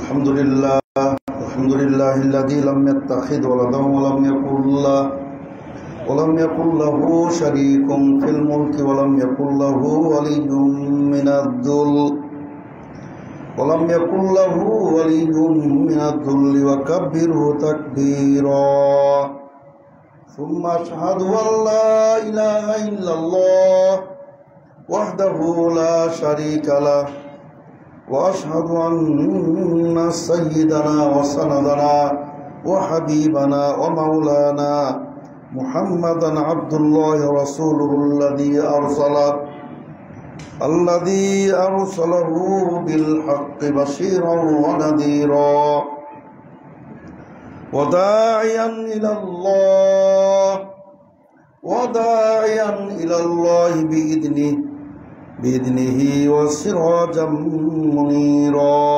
الحمد لله الذي لم يتخذ ولدا ولم يكن له شريك في الملك ولم يكن له ولي من الذل وكبره تكبيرا ثم أشهد أن لا إله إلا الله وحده لا شريك له وأشهد أن سيدنا وسندنا وحبيبنا ومولانا محمدا عبد الله رسوله الذي أرسله بالحق بشيرا ونذيرا وداعيا إلى الله بإذنه وسراجا منيرا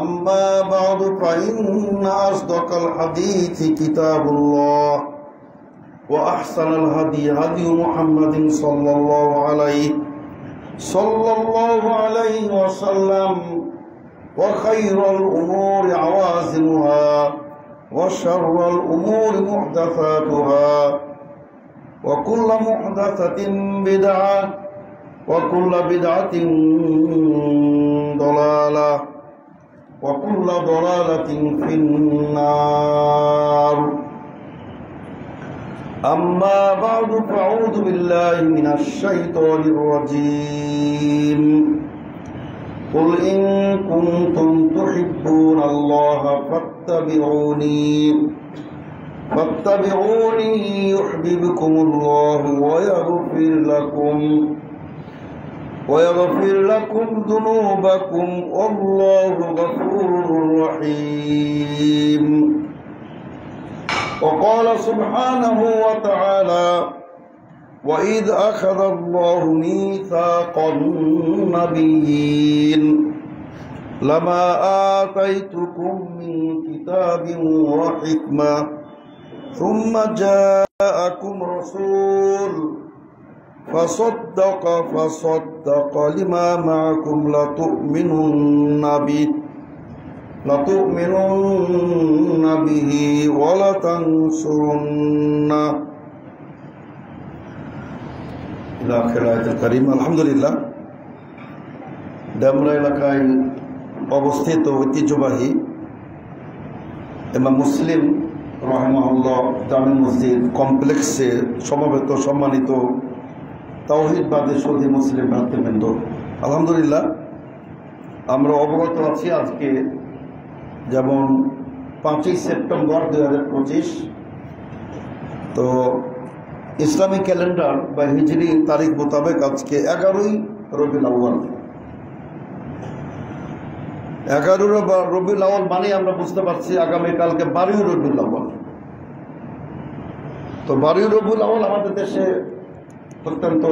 أما بعد فإن أصدق الحديث كتاب الله وأحسن الهدي هدي محمد صلى الله عليه وسلم وخير الأمور عوازمها وشر الأمور محدثاتها وكل محدثة بدعة وكل بدعة ضلالة وكل ضلالة في النار أما بعد فأعوذ بالله من الشيطان الرجيم قل إن كنتم تحبون الله فاتبعوني يحببكم الله ويغفر لكم ذنوبكم والله غفور رحيم. وقال سبحانه وتعالى وإذ أخذ الله ميثاق النبيين لما آتيتكم من كتاب وحكمة ثم جاءكم رسول فصدق لما معكم لتؤمنن به ولتنصرنه إلى آخر آية الكريمة। আলহামদুলিল্লাহ, ডেমরা এলাকায় অবস্থিত ঐতিহ্যবাহী ইমাম মুসলিম রাহিমাহুল্লাহ জামে মসজিদ কমপ্লেক্সে সমবেত সম্মানিত তাওহীদবাদী সুন্নি মুসলিম ভ্রাতৃবৃন্দ, আলহামদুলিল্লাহ আমরা অবগত আছি আজকে যেমন 5ই সেপ্টেম্বর 2025, তো ইসলামিক ক্যালেন্ডার বা হিজরি তারিখ মোতাবেক আজকে 11ই রবিউল আউয়াল। 11 রবিউল আউয়াল মানে আমরা বুঝতে পারছি আগামীকালকে 12ই রবিউল আউয়াল। তো 12ই রবিউল আউয়াল আমাদের দেশে অত্যন্ত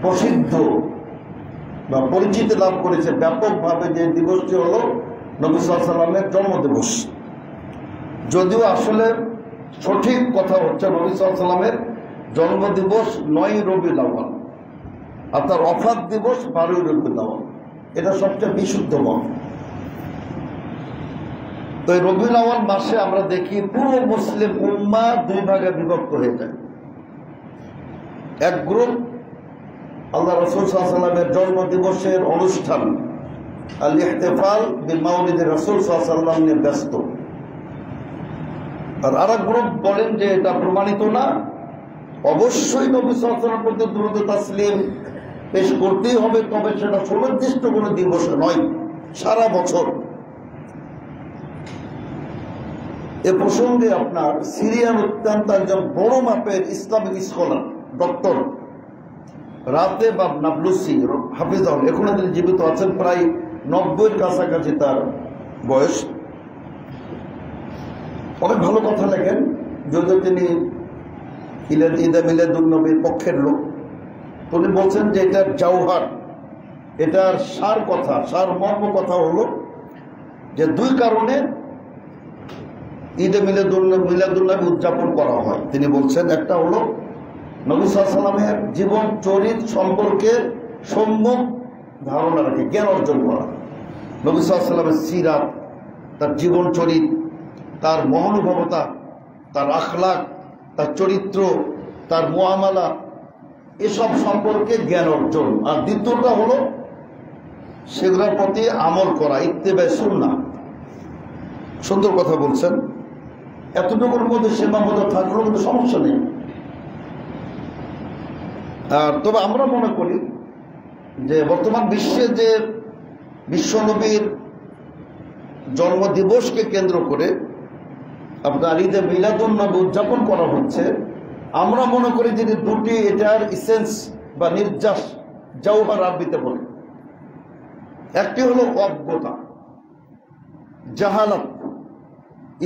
প্রসিদ্ধ বা পরিচিতি লাভ করেছে ব্যাপকভাবে। যে দিবসটি হলো নবী সাল্লাল্লাহু আলাইহি ওয়াসাল্লামের জন্মদিবস। যদিও আসলে সঠিক কথা হচ্ছে নবী সাল্লাল্লাহু আলাইহি ওয়াসাল্লামের জন্মদিবস 9ই রবিউল আউয়াল আর তার ওফাত দিবস 12ই রবিউল আউয়াল, এটা সবচেয়ে বিশুদ্ধ মত। তো এই রবিউল আউয়াল মাসে আমরা দেখি পুরো মুসলিম উম্মাহ দুই ভাগে বিভক্ত হয়ে যায়। এক গ্রুপ আল্লাহ রাসূল সাল্লাল্লাহু আলাইহি ওয়াসাল্লামের জন্মদিবসের অনুষ্ঠান আল ইহতিফাল বিল মাউলিদ রাসূল সাল্লাল্লাহু আলাইহি ওয়াসাল্লাম নিয়ে ব্যস্ত, আর আরেক গ্রুপ বলেন যে এটা প্রমাণিত না, অবশ্যই নবী সাল্লাল্লাহু আলাইহি ওয়াসাল্লামের প্রতি দুরূদ ও তাসলিম পেশ করতেই হবে, তবে সেটা সুনির্দিষ্ট কোনো দিবস নয়, সারা বছর। এ প্রসঙ্গে আপনার সিরিয়ার অত্যন্ত একজন বড় মাপের ইসলামিক স্কলার ডক্টর রাতে বা নাবলুসি হাফিজাহুল, এখন তিনি জীবিত আছেন, প্রায় 90-এর কাছাকাছি তার বয়স। অনেক ভালো কথা লেখেন, যদিও তিনি ঈদে মিলাদুন্নবীর পক্ষের লোক। তিনি বলছেন যে এটার জাওহার, এটার সার মর্ম কথা হলো যে দুই কারণে ঈদে মিলাদুন্নবী উদযাপন করা হয়। তিনি বলছেন একটা হলো নবী সাল্লাল্লাহু আলাইহি ওয়াসাল্লামের জীবন চরিত সম্পর্কে সম্যক ধারণা রাখে, জ্ঞান অর্জন করা। নবী সাল্লাল্লাহু আলাইহি ওয়াসাল্লামের সিরাত, তার জীবন চরিত, তার মহানুভবতা, তার আখলাক, তার চরিত্র, তার মুআমালা, এসব সম্পর্কে জ্ঞান অর্জন। আর দ্বিতীয়টা হলো সেগুলোর প্রতি আমল করা, ইত্তেবায়ে সুন্নাহ। সুন্দর কথা বলছেন, এতটুকুর মধ্যে সীমাবদ্ধ থাকলেও কিন্তু সমস্যা নেই। আর তবে আমরা মনে করি যে বর্তমান বিশ্বে যে বিশ্বনবীর জন্মদিবসকে কেন্দ্র করে আপনার ঈদে মিলাদুন নবী উদযাপন করা হচ্ছে, আমরা মনে করি যে দুটি এটার ইসেন্স বা নির্যাস, জাওহার আরবিতে বলে। একটি হলো অজ্ঞতা, জাহালাত,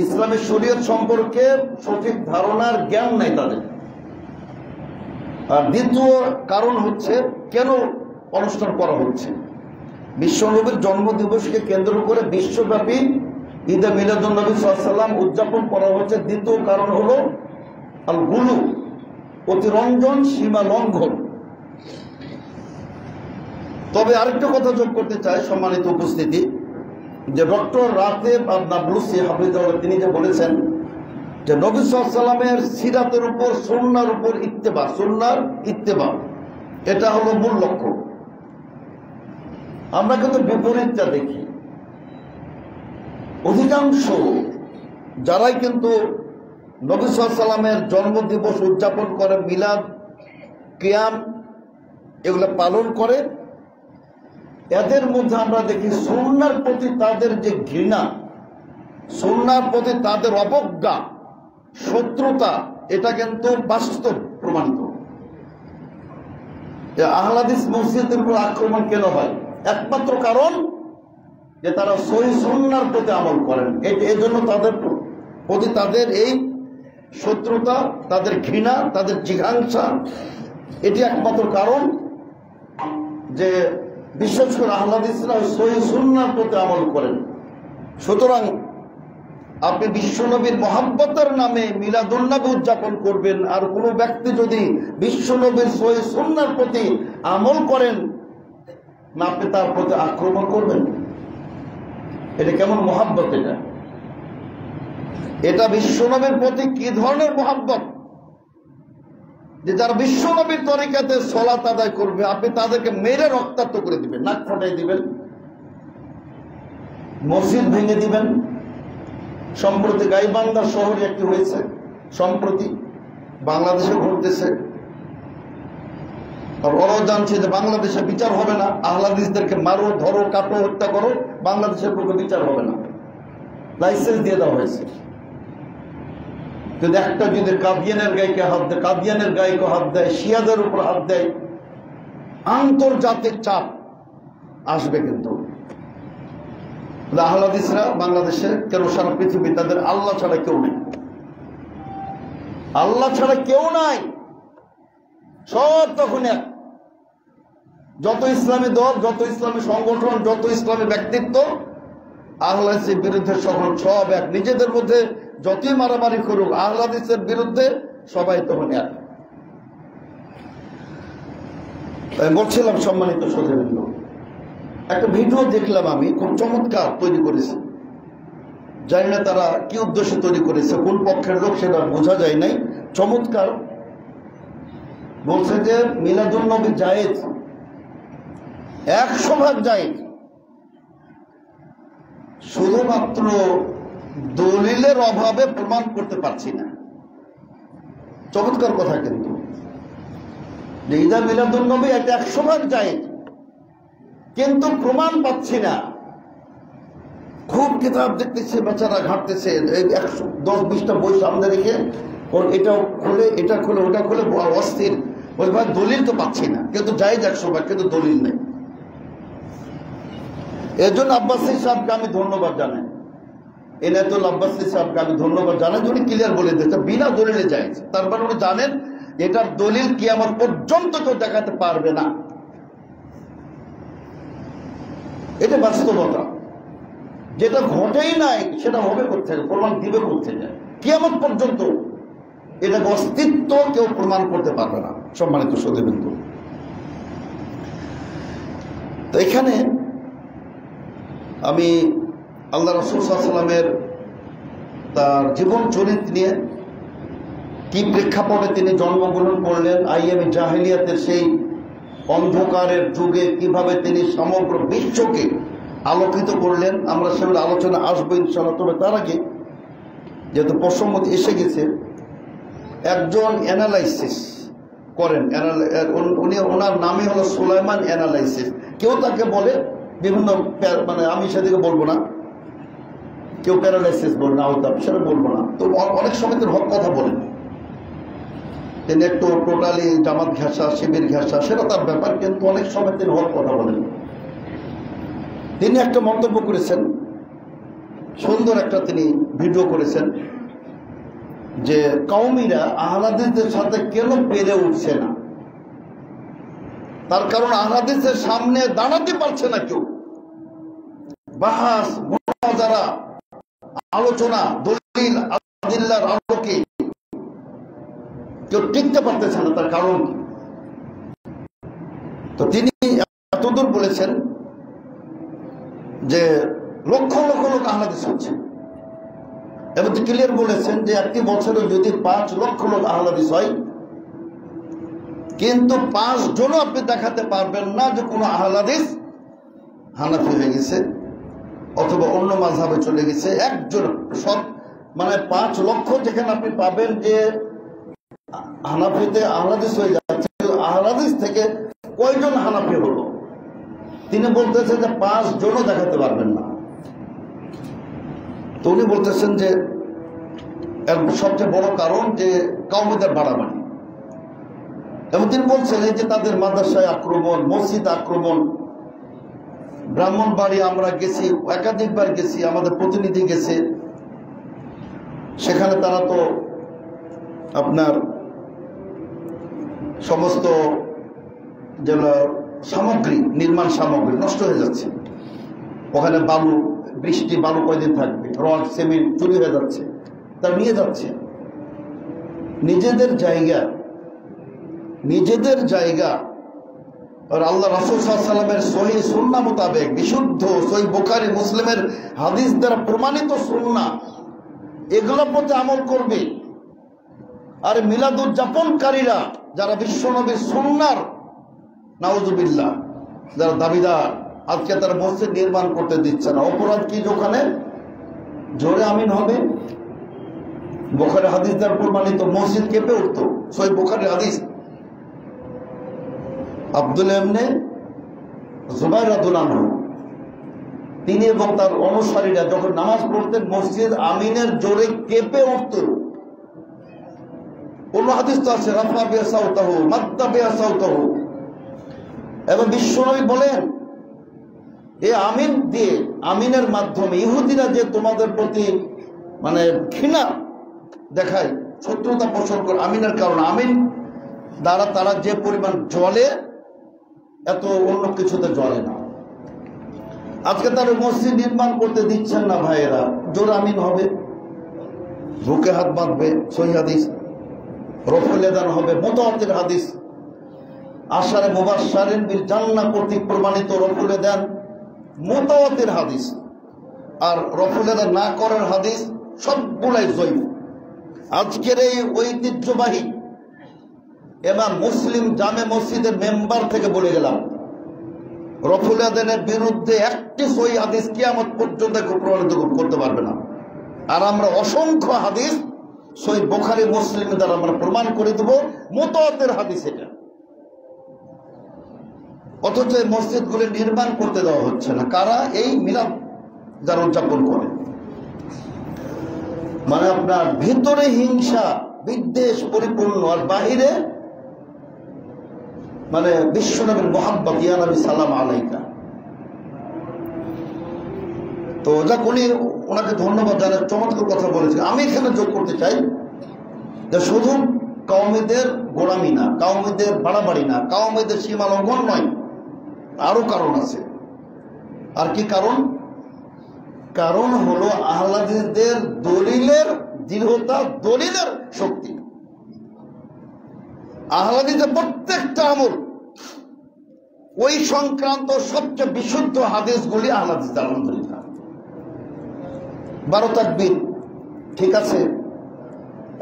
ইসলামী শরীয়ত সম্পর্কে সঠিক ধারণার জ্ঞান নাই তাদের। আর দ্বিতীয় কারণ হচ্ছে কেন অনুষ্ঠান করা হচ্ছে। বিশ্বনবীর জন্মদিবসকে কেন্দ্র করে বিশ্বব্যাপী ঈদে মিলাদুন নবী সাল্লাল্লাহু আলাইহি ওয়াসাল্লাম উদযাপন করা হচ্ছে। দ্বিতীয় কারণ হলো আল গুলু, অতিরঞ্জন, সীমা লঙ্ঘন। তবে আরেকটা কথা যোগ করতে চাই, সম্মানিত উপস্থিতি, যে ডক্টর রাতেব নাবলুসি হাফিজাহুল্লাহ তিনি যে বলেছেন যে নবী সাল্লাল্লাহু আলাইহি ওয়াসাল্লামের সিরাতের উপর, সুন্নাহর উপর ইত্তেবা, সুন্নাহর ইত্তেবা, এটা হলো মূল লক্ষ্য। আমরা কিন্তু বিপরীতটা দেখি। অধিকাংশ যারাই কিন্তু নবী সাল্লাল্লাহু আলাইহি ওয়াসাল্লামের জন্মদিবস উদযাপন করে, মিলাদ, কিয়াম এগুলো পালন করে, এদের মধ্যে আমরা দেখি সুন্নাহর প্রতি তাদের যে ঘৃণা, সুন্নাহর প্রতি তাদের অবজ্ঞা, শত্রুতা, এটা কিন্তু বাস্তব প্রমাণিত। আহলে হাদিস মসজিদের উপর আক্রমণ কেন হয়? একমাত্র কারণ যে তারা সহিহ সুন্নাহর প্রতি আমল করেন। এই জন্য তাদের প্রতি তাদের এই শত্রুতা, তাদের ঘৃণা, তাদের জিঘাংসা, এটি একমাত্র কারণ যে বিশেষ করে আহলে হাদিসরা সহিহ সুন্নাহর প্রতি আমল করেন। সুতরাং আপনি বিশ্বনবীর মহাব্বতের নামে মিলাদুন নবী উদযাপন করবেন, আর কোনো ব্যক্তি যদি বিশ্বনবীর সহিহ সুন্নাহর প্রতি আমল করেন না, আপনি তার প্রতি আক্রমণ করবেন। এটা কেমন মহাব্বত? এটা বিশ্বনবীর প্রতি কি ধরনের মহাব্বত যে যারা বিশ্বনবীর তরিকাতে সালাত আদায় করবে, আপনি তাদেরকে মেরে রক্তাক্ত করে দিবেন, নাক ফাটাই দিবেন, মসজিদ ভেঙে দিবেন। সম্প্রতি গাইবান্ধা শহরে একটি হয়েছে, সম্প্রতি বাংলাদেশে ঘটতেছে। আর ওরাও জানছে যে বাংলাদেশে বিচার হবে না, আহলে হাদিসদেরকে মারো, ধরো, কাটো, হত্যা করো, বাংলাদেশের পক্ষে বিচার হবে না, লাইসেন্স দিয়ে দেওয়া হয়েছে। কিন্তু একটা যদি কাদিয়ানের গায়কে হাত দেয়, কাদিয়ানের গায়কে হাত দেয়, শিয়াদের উপর হাত দেয়, আন্তর্জাতিক চাপ আসবে। কিন্তু আহলে হাদিসরা বাংলাদেশে কেন, সারা পৃথিবী, তাদের আল্লাহ ছাড়া কেউ নেই, আল্লাহ ছাড়া কেউ নাই, সব তখন এক। যত ইসলামী দল, যত ইসলামী সংগঠন, যত ইসলামী ব্যক্তিত্ব, আহলে হাদিসের বিরুদ্ধে সকল সব এক। নিজেদের মধ্যে যতই মারামারি করুক, আহলে হাদিসের বিরুদ্ধে সবাই তখন এক। বলছিলাম সম্মানিত সদস্যবৃন্দ, একটা ভিডিও দেখলাম আমি, খুব চমৎকার তৈরি করেছে। জানি না তারা কি উদ্দেশ্যে তৈরি করেছে, কোন পক্ষের লোক সেটা বোঝা যায় নাই। চমৎকার বলছে যে মিলাদুন নবী জায়েজ, 100% জায়েজ, শুধুমাত্র দলিলের অভাবে প্রমাণ করতে পারছি না। চমৎকার কথা কিন্তু, যে ঈদে মিলাদুন নবী এটা 100% জায়েজ, কিন্তু প্রমাণ পাচ্ছি না। খুব কিতাব দেখতেছে, বেচারা ঘাঁটতেছে, 10-20টা বই সামনে রেখে ওর এটা খুলে, এটা খুলে, ওটা খুলে, অস্থির। ওই ভাই দলিল তো পাচ্ছি না, কিন্তু জায়েজ 100%, কিন্তু দলিল নেই। এর জন্য আব্বাসী সাহেবকে আমি ধন্যবাদ জানাই, এনায়েতুল আব্বাসী সাহেবকে আমি ধন্যবাদ জানাই, উনি ক্লিয়ার বলে দিয়েছে বিনা দলিলে জায়েজ। তারপর উনি জানেন এটার দলিল কিয়ামত পর্যন্ত কেউ দেখাতে পারবে না। এটা বাস্তবতা, যেটা ঘটেই নাই সেটা হবে করতে, প্রমাণ দিবে করতে যায় কিয়ামত পর্যন্ত, এটা অস্তিত্ব কেউ প্রমাণ করতে পারবে না। সম্মানিত সদস্যবৃন্দ, তো এখানে আমি আল্লাহ রাসূল সাল্লাল্লাহু আলাইহি ওয়াসাল্লামের তার জীবন চরিত্র নিয়ে, কি প্রেক্ষাপটে তিনি জন্মগ্রহণ করলেন, আইয়ামে জাহেলিয়াতের সেই অন্ধকারের যুগে কিভাবে তিনি সমগ্র বিশ্বকে আলোকিত করলেন, আমরা সেগুলো আলোচনা আসবো ইনশাআল্লাহ। তবে তার আগে যেহেতু প্রসঙ্গ এসে গেছে, একজন অ্যানালাইসিস করেন, উনি ওনার নামই হলো সুলাইমান অ্যানালাইসিস। কেউ তাকে বলে বিভিন্ন, মানে আমি সেদিকে বলবো না, কেউ প্যারালাইসিস বলে না, হতাম সেটা বলবো না। তো অনেক সময় তিনি হক কথা বলেন, তিনি একটু টোটালি জামাত ঘেঁষা, শিবির ঘেঁষা, সেটা তার ব্যাপার, কিন্তু অনেক সময় তিনি হক কথা বলেন। তিনি একটা মন্তব্য করেছেন, সুন্দর একটা তিনি ভিডিও করেছেন, যে কওমিরা আহলে হাদিসদের সাথে কেন পেরে উঠছে না। তার কারণ আহলে হাদিসের সামনে দাঁড়াতে পারছে না কেউ। বাহাস, মুনাজারা, আলোচনা, দলিল, আদিল্লার আলোকে কেউ টিকতে পারতেছে না। তার কারণ কি? তো তিনি এতদূর বলেছেন যে লক্ষ লক্ষ লোক আহলে হাদিস হচ্ছে, এবং ক্লিয়ার বলেছেন যে একটি বছরে যদি 5 লক্ষ লোক আহলে হাদিস হয়, কিন্তু 5 জনও আপনি দেখাতে পারবেন না যে কোনো আহলে হাদিস হানাফি হয়ে গেছে অথবা অন্য মাযহাবে চলে গেছে। একজন সব, মানে 5 লক্ষ যেখানে আপনি পাবেন যে হানাফিতে আহলে হাদিস হয়ে যাচ্ছে, আহলে হাদিস থেকে কয়জন হানাফি হলো? তিনি বলতেছেন যে 5 জনও দেখাতে পারবেন না। তো উনি বলতেছেন যে এর সবচেয়ে বড় কারণ যে কওমিদের বাড়াবাড়ি, এবং তিনি বলছেন এই যে তাদের মাদ্রাসায় আক্রমণ, মসজিদ আক্রমণ। ব্রাহ্মণবাড়ি আমরা গেছি, একাধিকবার গেছি, আমাদের প্রতিনিধি গেছে, সেখানে তারা তো আপনার সমস্ত যেগুলো সামগ্রী, নির্মাণ সামগ্রী নষ্ট হয়ে যাচ্ছে। ওখানে বালু, বৃষ্টি, বালু কয়দিন থাকবে, রড, সিমেন্ট চুরি হয়ে যাচ্ছে, তারা নিয়ে যাচ্ছে। নিজেদের জায়গা আর আল্লাহ রাসূল সাল্লাল্লাহু আলাইহি ওয়াসাল্লামের সহিহ সুন্নাহ মোতাবেক, বিশুদ্ধ সহিহ বুখারী মুসলিমের হাদিস দ্বারা প্রমাণিত সুন্নাহ, এগুলোর প্রতি আমল করবে। আর মিলাদ উদযাপনকারীরা যারা বিশ্বনবীর সুন্নাহর নাউজুবিল্লাহ যারা দাবিদার, আজকে তারা মসজিদ নির্মাণ করতে দিচ্ছে না। অপরাধ কি? ওখানে জোরে আমিন হবে। বুখারী হাদিস দ্বারা প্রমাণিত মসজিদ কেঁপে উঠত। সহিহ বুখারী হাদিস, আব্দুল্লাহ ইবনে জুবাইর রাদিয়াল্লাহু আনহু, তিনি এবং তার অনুসারীরা যখন নামাজ পড়তেন, মসজিদ আমিনের জোরে কেঁপে উঠত। অন্য হাদিস তো আছে, রাফা বিয়া সাউতাহু, মাদ্দা বিয়া সাউতাহু। এবং বিশ্বনবী বলেন, এই আমিন দিয়ে, আমিনের মাধ্যমে ইহুদিরা যে তোমাদের প্রতি মানে ঘৃণা দেখায়, শত্রুতা পোষণ করে, আমিনের কারণ, আমিন দ্বারা তারা যে পরিমাণ জ্বলে, এত অন্য কিছুতে জ্বলে না। আজকে তারা মসজিদ নির্মাণ করতে দিচ্ছেন না ভাইয়েরা। জোর আমিন হবে, বুকে হাত বাঁধবে, সহিহ হাদিস। রফুল এদান হবে, মুতাওয়াতির হাদিস। আশারে মুবাশশারিন বিল জান্নাহ কর্তৃক প্রমাণিত রফুল এদান মুতাওয়াতির হাদিস। আর রফুল এদান না করার হাদিস সবগুলাই যঈফ। আজকের এই ঐতিহ্যবাহী ইমাম মুসলিম জামে মসজিদের মেম্বার থেকে বলে গেলাম, রফুল আদানের বিরুদ্ধে একটি সহিহ হাদিস কিয়ামত পর্যন্ত প্রমাণিত করতে পারবে না। আর আমরা অসংখ্য হাদিস সহিহ বুখারী মুসলিম দ্বারা আমরা প্রমাণ করে দেব মুতাওয়াতির হাদিস এটা। অথচ এই মসজিদগুলি নির্মাণ করতে দেওয়া হচ্ছে না। কারা? এই মিলাদ যারা উদযাপন করে। মানে আপনার ভিতরে হিংসা বিদ্বেষ পরিপূর্ণ, আর বাহিরে মানে বিশ্বনবীর মুহাব্বত, ইয়া নবী সালাম আলাইকা। তো যাক, উনি ওনাকে ধন্যবাদ জানার চমৎকার কথা বলেছেন। আমি এখানে যোগ করতে চাই যে শুধু কওমিদের গোলামি না, কওমিদের বাড়াবাড়ি না, কওমিদের সীমা লঙ্ঘন নয়, আরো কারণ আছে। আর কি কারণ? কারণ হলো আহলে হাদিসদের দলিলের দৃঢ়তা, দলিলের শক্তি। আহলে হাদিসের প্রত্যেকটা আমল, ওই সংক্রান্ত সবচেয়ে বিশুদ্ধ হাদিসগুলি আহলে হাদিস, আলহামদুলিল্লাহ। 12 তাকবীর ঠিক আছে,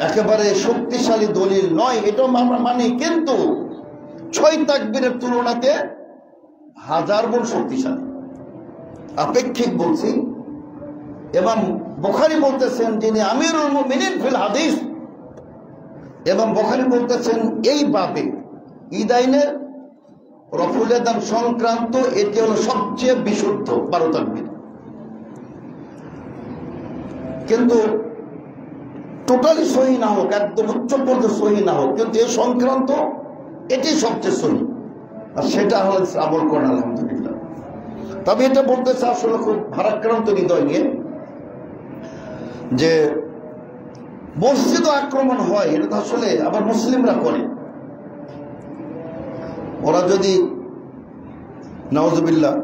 একেবারে শক্তিশালী দলিল নয়, এটাও আমরা মানি, কিন্তু 6 তাকবীরের তুলনাতে 1000 গুণ শক্তিশালী। আপেক্ষিক বলছি। এবং বুখারী বলতেছেন, যিনি আমিরুল মুমিনিন ফিল হাদিস, এবং বুখারী বলতেছেন এই বাবে ঈদাইনে রফুল ইয়াদান সংক্রান্ত এটি হলো সবচেয়ে বিশুদ্ধ 12 তাকবীর। কিন্তু টোটালি সহি না হোক, একদম উচ্চ পর্যায়ে সহি না হোক, কিন্তু এ সংক্রান্ত এটি সবচেয়ে সহি, আর সেটা হলো আমল করেন আলহামদুলিল্লাহ। তবে এটা বলতেছে আসলে খুব ভারাক্রান্ত হৃদয় নিয়ে যে মসজিদ আক্রমণ হয়, এটা তো আসলে আবার মুসলিমরা করে। ওরা যদি নাউজুবিল্লাহ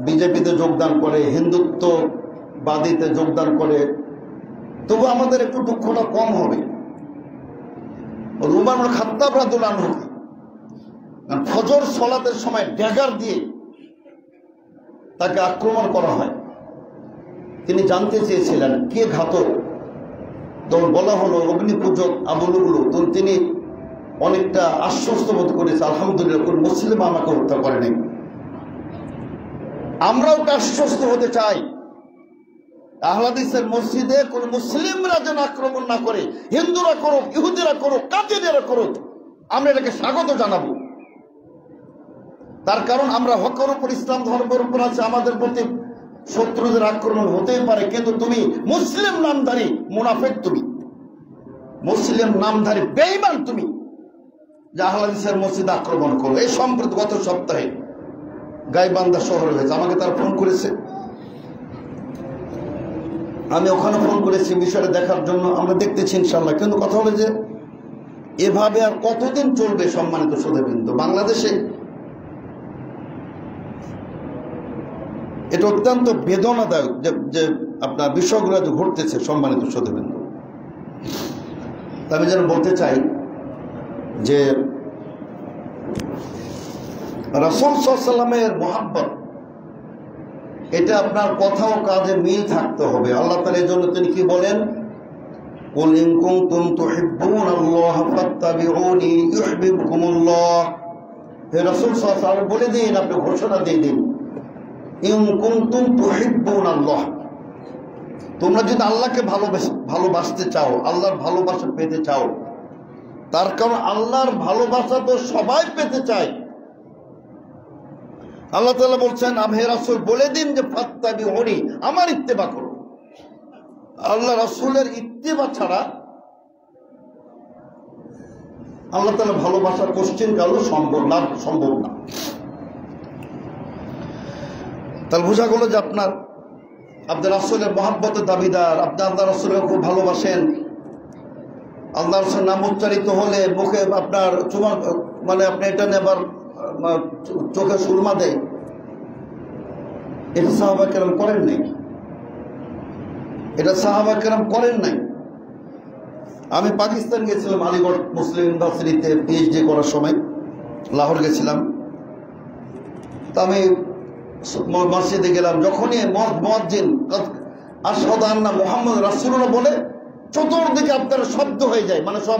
বিজেপিতে যোগদান করে, হিন্দুত্ববাদীতে যোগদান করে, তবু আমাদের একটু দুঃখটা কম হবে। উমর ইবনে খাত্তাব রাদিয়াল্লাহু আনহু ফজর সালাতের সময় ড্যাগার দিয়ে তাকে আক্রমণ করা হয়। তিনি জানতে চেয়েছিলেন কে ঘাতক, তখন বলা হলো অগ্নিপূজক আবু লুলু। তখন তিনি অনেকটা আশ্বস্ত বোধ করেছে, আলহামদুলিল্লাহ কোন মুসলিম আমাকে হত্যা করেনি। আমরাও আশ্বস্ত হতে চাই, আহলে হাদিসের মসজিদে কোন মুসলিমরা যেন আক্রমণ না করে, হিন্দুরা করুক, ইহুদিরা করুক, কাফিররা করুক, আমরা এটাকে স্বাগত জানাবো। তার কারণ আমরা হকের উপর, ইসলাম ধর্মের উপর আছে, আমাদের প্রতি শত্রুদের আক্রমণ হতেই পারে, কিন্তু তুমি মুসলিম নামধারী মুনাফিক, তুমি মুসলিম নামধারী বেঈমান, তুমি যে আহলে হাদিসের মসজিদ আক্রমণ করো। এই সম্প্রতি গত সপ্তাহে গাইবান্ধা শহরে হয়েছে, আমাকে তারা ফোন করেছে, আমি ওখানে ফোন করেছি বিষয়টা দেখার জন্য। আমরা দেখতেছি ইনশাল্লাহ, কিন্তু কথা হলো যে এভাবে আর কতদিন চলবে সম্মানিত শ্রোতাবৃন্দ বাংলাদেশে? এটা অত্যন্ত বেদনাদায়ক যে আপনার বিষয়গুলো ঘটতেছে সম্মানিত শ্রোতাবৃন্দ। আমি যেন বলতে চাই যে রাসূল সাল্লাল্লাহু আলাইহি ওয়াসাল্লামের মুহাব্বত, এটা আপনার কথা ও কাজে মিল থাকতে হবে। আল্লাহ তাআলা এর জন্য তিনি কি বলেন? কুল ইন কুনতুম তুহিব্বুনাল্লাহ ফাত্তাবিউনি ইউহিব্বুকুমুল্লাহ। হে রাসূল সাল্লাল্লাহু আলাইহি ওয়াসাল্লাম বলে দিন, আপনি ঘোষণা দিয়ে দিন, ইন কুনতুম তুহিব্বুনাল্লাহ, তোমরা যদি আল্লাহকে ভালোবাসতে চাও, আল্লাহর ভালোবাসা পেতে চাও, তার কারণ আল্লাহর ভালোবাসা তো সবাই পেতে চায়। আল্লাহ তাআলা বলছেন, হে রাসূল বলে দিন যে ফাত্তাবিউনি, আমার ইত্তেবা করো। আল্লাহ রাসূলের ইত্তেবা ছাড়া আল্লাহ তাআলা ভালোবাসা কোশ্চেন কালো সম্ভব না। তাহলে বোঝা গেল যে আপনি রাসূলের মহব্বতের দাবিদার, আপনি আল্লাহ রাসূলকে খুব ভালোবাসেন। আল্লাহ রাসূলের নাম উচ্চারিত হলে মুখে আপনার চুমা, মানে আপনি এটা নিয়ে আবার চোখে সুরমা দেয়, এটা সাহাবা কেরাম করেন নাই, এটা সাহাবা কেরাম করেন নাই। আমি পাকিস্তান গেছিলাম, আলিগড় মুসলিম ইউনিভার্সিটিতে পিএইচডি করার সময় লাহোর গেছিলাম। তা আমি মসজিদে গেলাম, যখনই মুয়াজ্জিন আশহাদু আন্না মুহাম্মদ রাসূলুল্লাহ বলে চতুর্দিকে আপনার শব্দ হয়ে যায়, মানে সব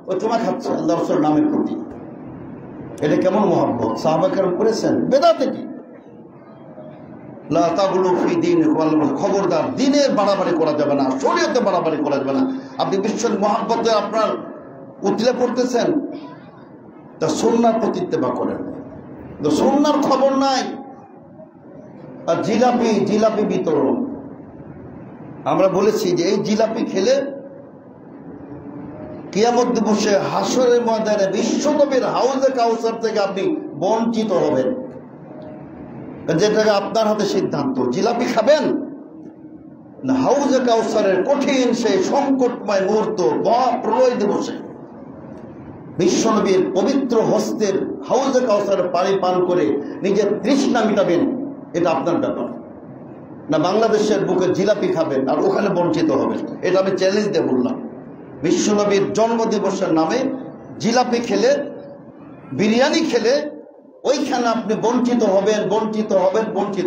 ওই চুমা খাচ্ছে আল্লাহ রাসূলের নামের প্রতি। এটা কেমন মহব্বত সাহাবা কেরাম করেছেন? বেদাত এটি। লা তাগলু ফি দীনিকুম, খবরদার দ্বীনের বাড়াবাড়ি করা যাবে না, শরীয়তে বাড়াবাড়ি করা যাবে না। আপনি বিশ্বের মহব্বতে আপনার উতলে পড়তেছেন, তা সুন্নাহর প্রতি ইত্তেবা করেন। তো সুন্নাহর খবর নাই, আর জিলাপি বিতরণ। আমরা বলেছি যে এই জিলাপি খেলে কিয়ামত দিবসে হাসরের ময়দানে বিশ্বনবীর হাউজে কাউসার থেকে আপনি বঞ্চিত হবেন, যেটাকে আপনার হাতে সিদ্ধান্ত। জিলাপি খাবেন না হাউজে কাউসারের কঠিন সেই সংকটময় মুহূর্ত, মহাপ্রলয় দিবসে বিশ্বনবীর পবিত্র হস্তের হাউজে কাউসারের পানি পান করে নিজের তৃষ্ণা মিটাবেন, এটা আপনার ব্যাপার। না বাংলাদেশের বুকে জিলাপি খাবেন আর ওখানে বঞ্চিত হবেন। এটা আমি চ্যালেঞ্জ দিয়ে বললাম। বিশ্বনবীর জন্মদিবসের নামে জিলাপি খেলে, বিরিয়ানি খেলে ওইখানে আপনি বঞ্চিত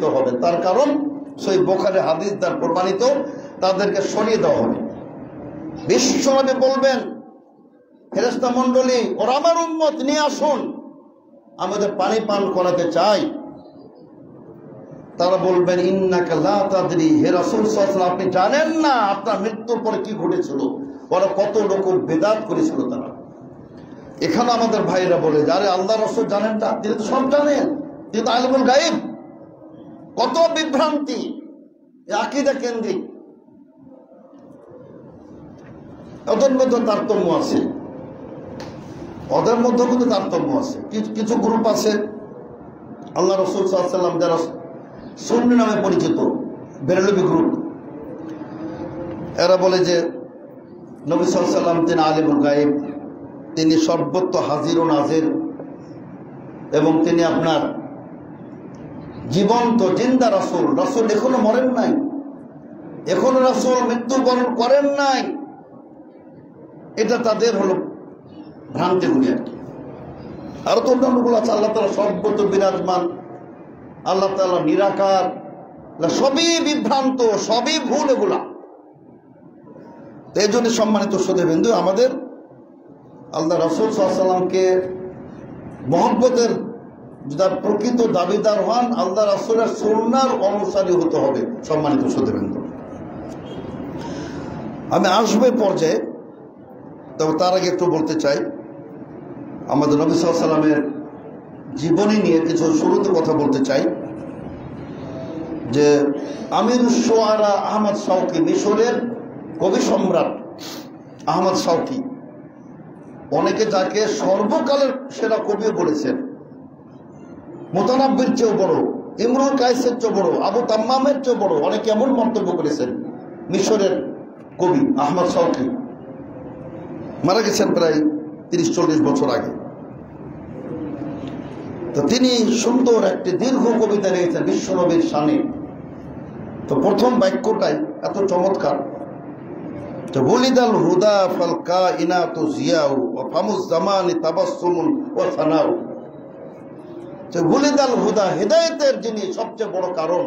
হবেন। তার কারণ সেই বুখারী হাদিস দ্বারা প্রমাণিত, তাদেরকে সরিয়ে দেওয়া হবে। বিশ্বনবী বলবেন, ফেরেশতা মণ্ডলী, ওরা আমার উম্মত, নিয়ে আসুন, আমাদের পানি পান করাতে চাই। তারা বলবেন, ইন্নাকা লা তাদরি, হে রাসূল সাল্লাল্লাহু আলাইহি ওয়াসাল্লাম, আপনি জানেন না আপনার মৃত্যুর পরে কি ঘটেছিল, ওরা কত রকম বেদাত করেছিল। তারা এখানে আমাদের ভাইরা বলে যে, আরে আল্লাহ রাসূল জানেন না, তিনি তো সব জানেন, তিনি তো আলিমুল গায়ব। কত বিভ্রান্তি, আকীদা কেন্দ্রিক। ওদের মধ্যে তারতম্য আছে, ওদের মধ্যে কিন্তু তারতম্য আছে। কিছু গ্রুপ আছে আল্লাহ রাসূল সাল্লাল্লাহু আলাইহি ওয়াসাল্লাম যারা সুন্নি নামে পরিচিত, বেরলভী গ্রুপ, এরা বলে যে নবী সাল্লাল্লাহু আলাইহি ওয়াসাল্লাম তিনি আলিমুল গায়ব, তিনি সর্বত্র হাজির ও নাজির, এবং তিনি আপনার জীবন্ত জিন্দা রাসূল। রাসূল এখনো মরেন নাই, এখনো রাসূল মৃত্যুবরণ করেন নাই। এটা তাদের হলো ভ্রান্তিগুলি আর কি। আরো তো অন্যান্যগুলো আছে, আল্লাহ তাআলা সর্বত্র বিরাজমান, আল্লাহ তাআলা নিরাকার, সবই বিভ্রান্ত, সবই ভুল এগুলা। এই জন্য সম্মানিত শ্রোতাবৃন্দ, আমাদের আল্লাহ রাসূল সাল্লাল্লাহু আলাইহি ওয়াসাল্লামকে মহব্বতের যার প্রকৃত দাবিদার হন, আল্লাহ রাসূলের সুন্নাহর অনুসারী হতে হবে। সম্মানিত শ্রোতাবৃন্দ, আমি আসবো পর্যায়ে, তবে তার আগে একটু বলতে চাই আমাদের নবী সাল্লাল্লাহু আলাইহি ওয়াসাল্লামের জীবনী নিয়ে কিছু শুরুতে কথা বলতে চাই। যে আমিরুশ শুআরা আহমদ শাওকি, মিশরের কবি সম্রাট আহমদ শাওকি, অনেকে যাকে সর্বকালের সেরা কবিও বলেছেন, মুতানাব্বির চেয়েও বড়, ইমরুল কায়েসের চেয়েও বড়, আবু তাম্মামের চেয়েও বড়, অনেকে এমন মন্তব্য করেছেন। মিশরের কবি আহমদ শাওকি মারা গেছেন প্রায় 30-40 বছর আগে। তো তিনি সুন্দর একটি দীর্ঘ কবিতা লিখেছেন বিশ্বনবীর শানে। তো প্রথম বাক্যটাই এত চমৎকার, তো ওয়ালিদাল হুদা ফাল কাইনাতু জিয়াউ ওয়া ফামুজ জামানি তাবাসসুমুন ওয়া সানাউ। তো ওয়ালিদাল হুদা, হেদায়েতের যিনি সবচেয়ে বড় কারণ,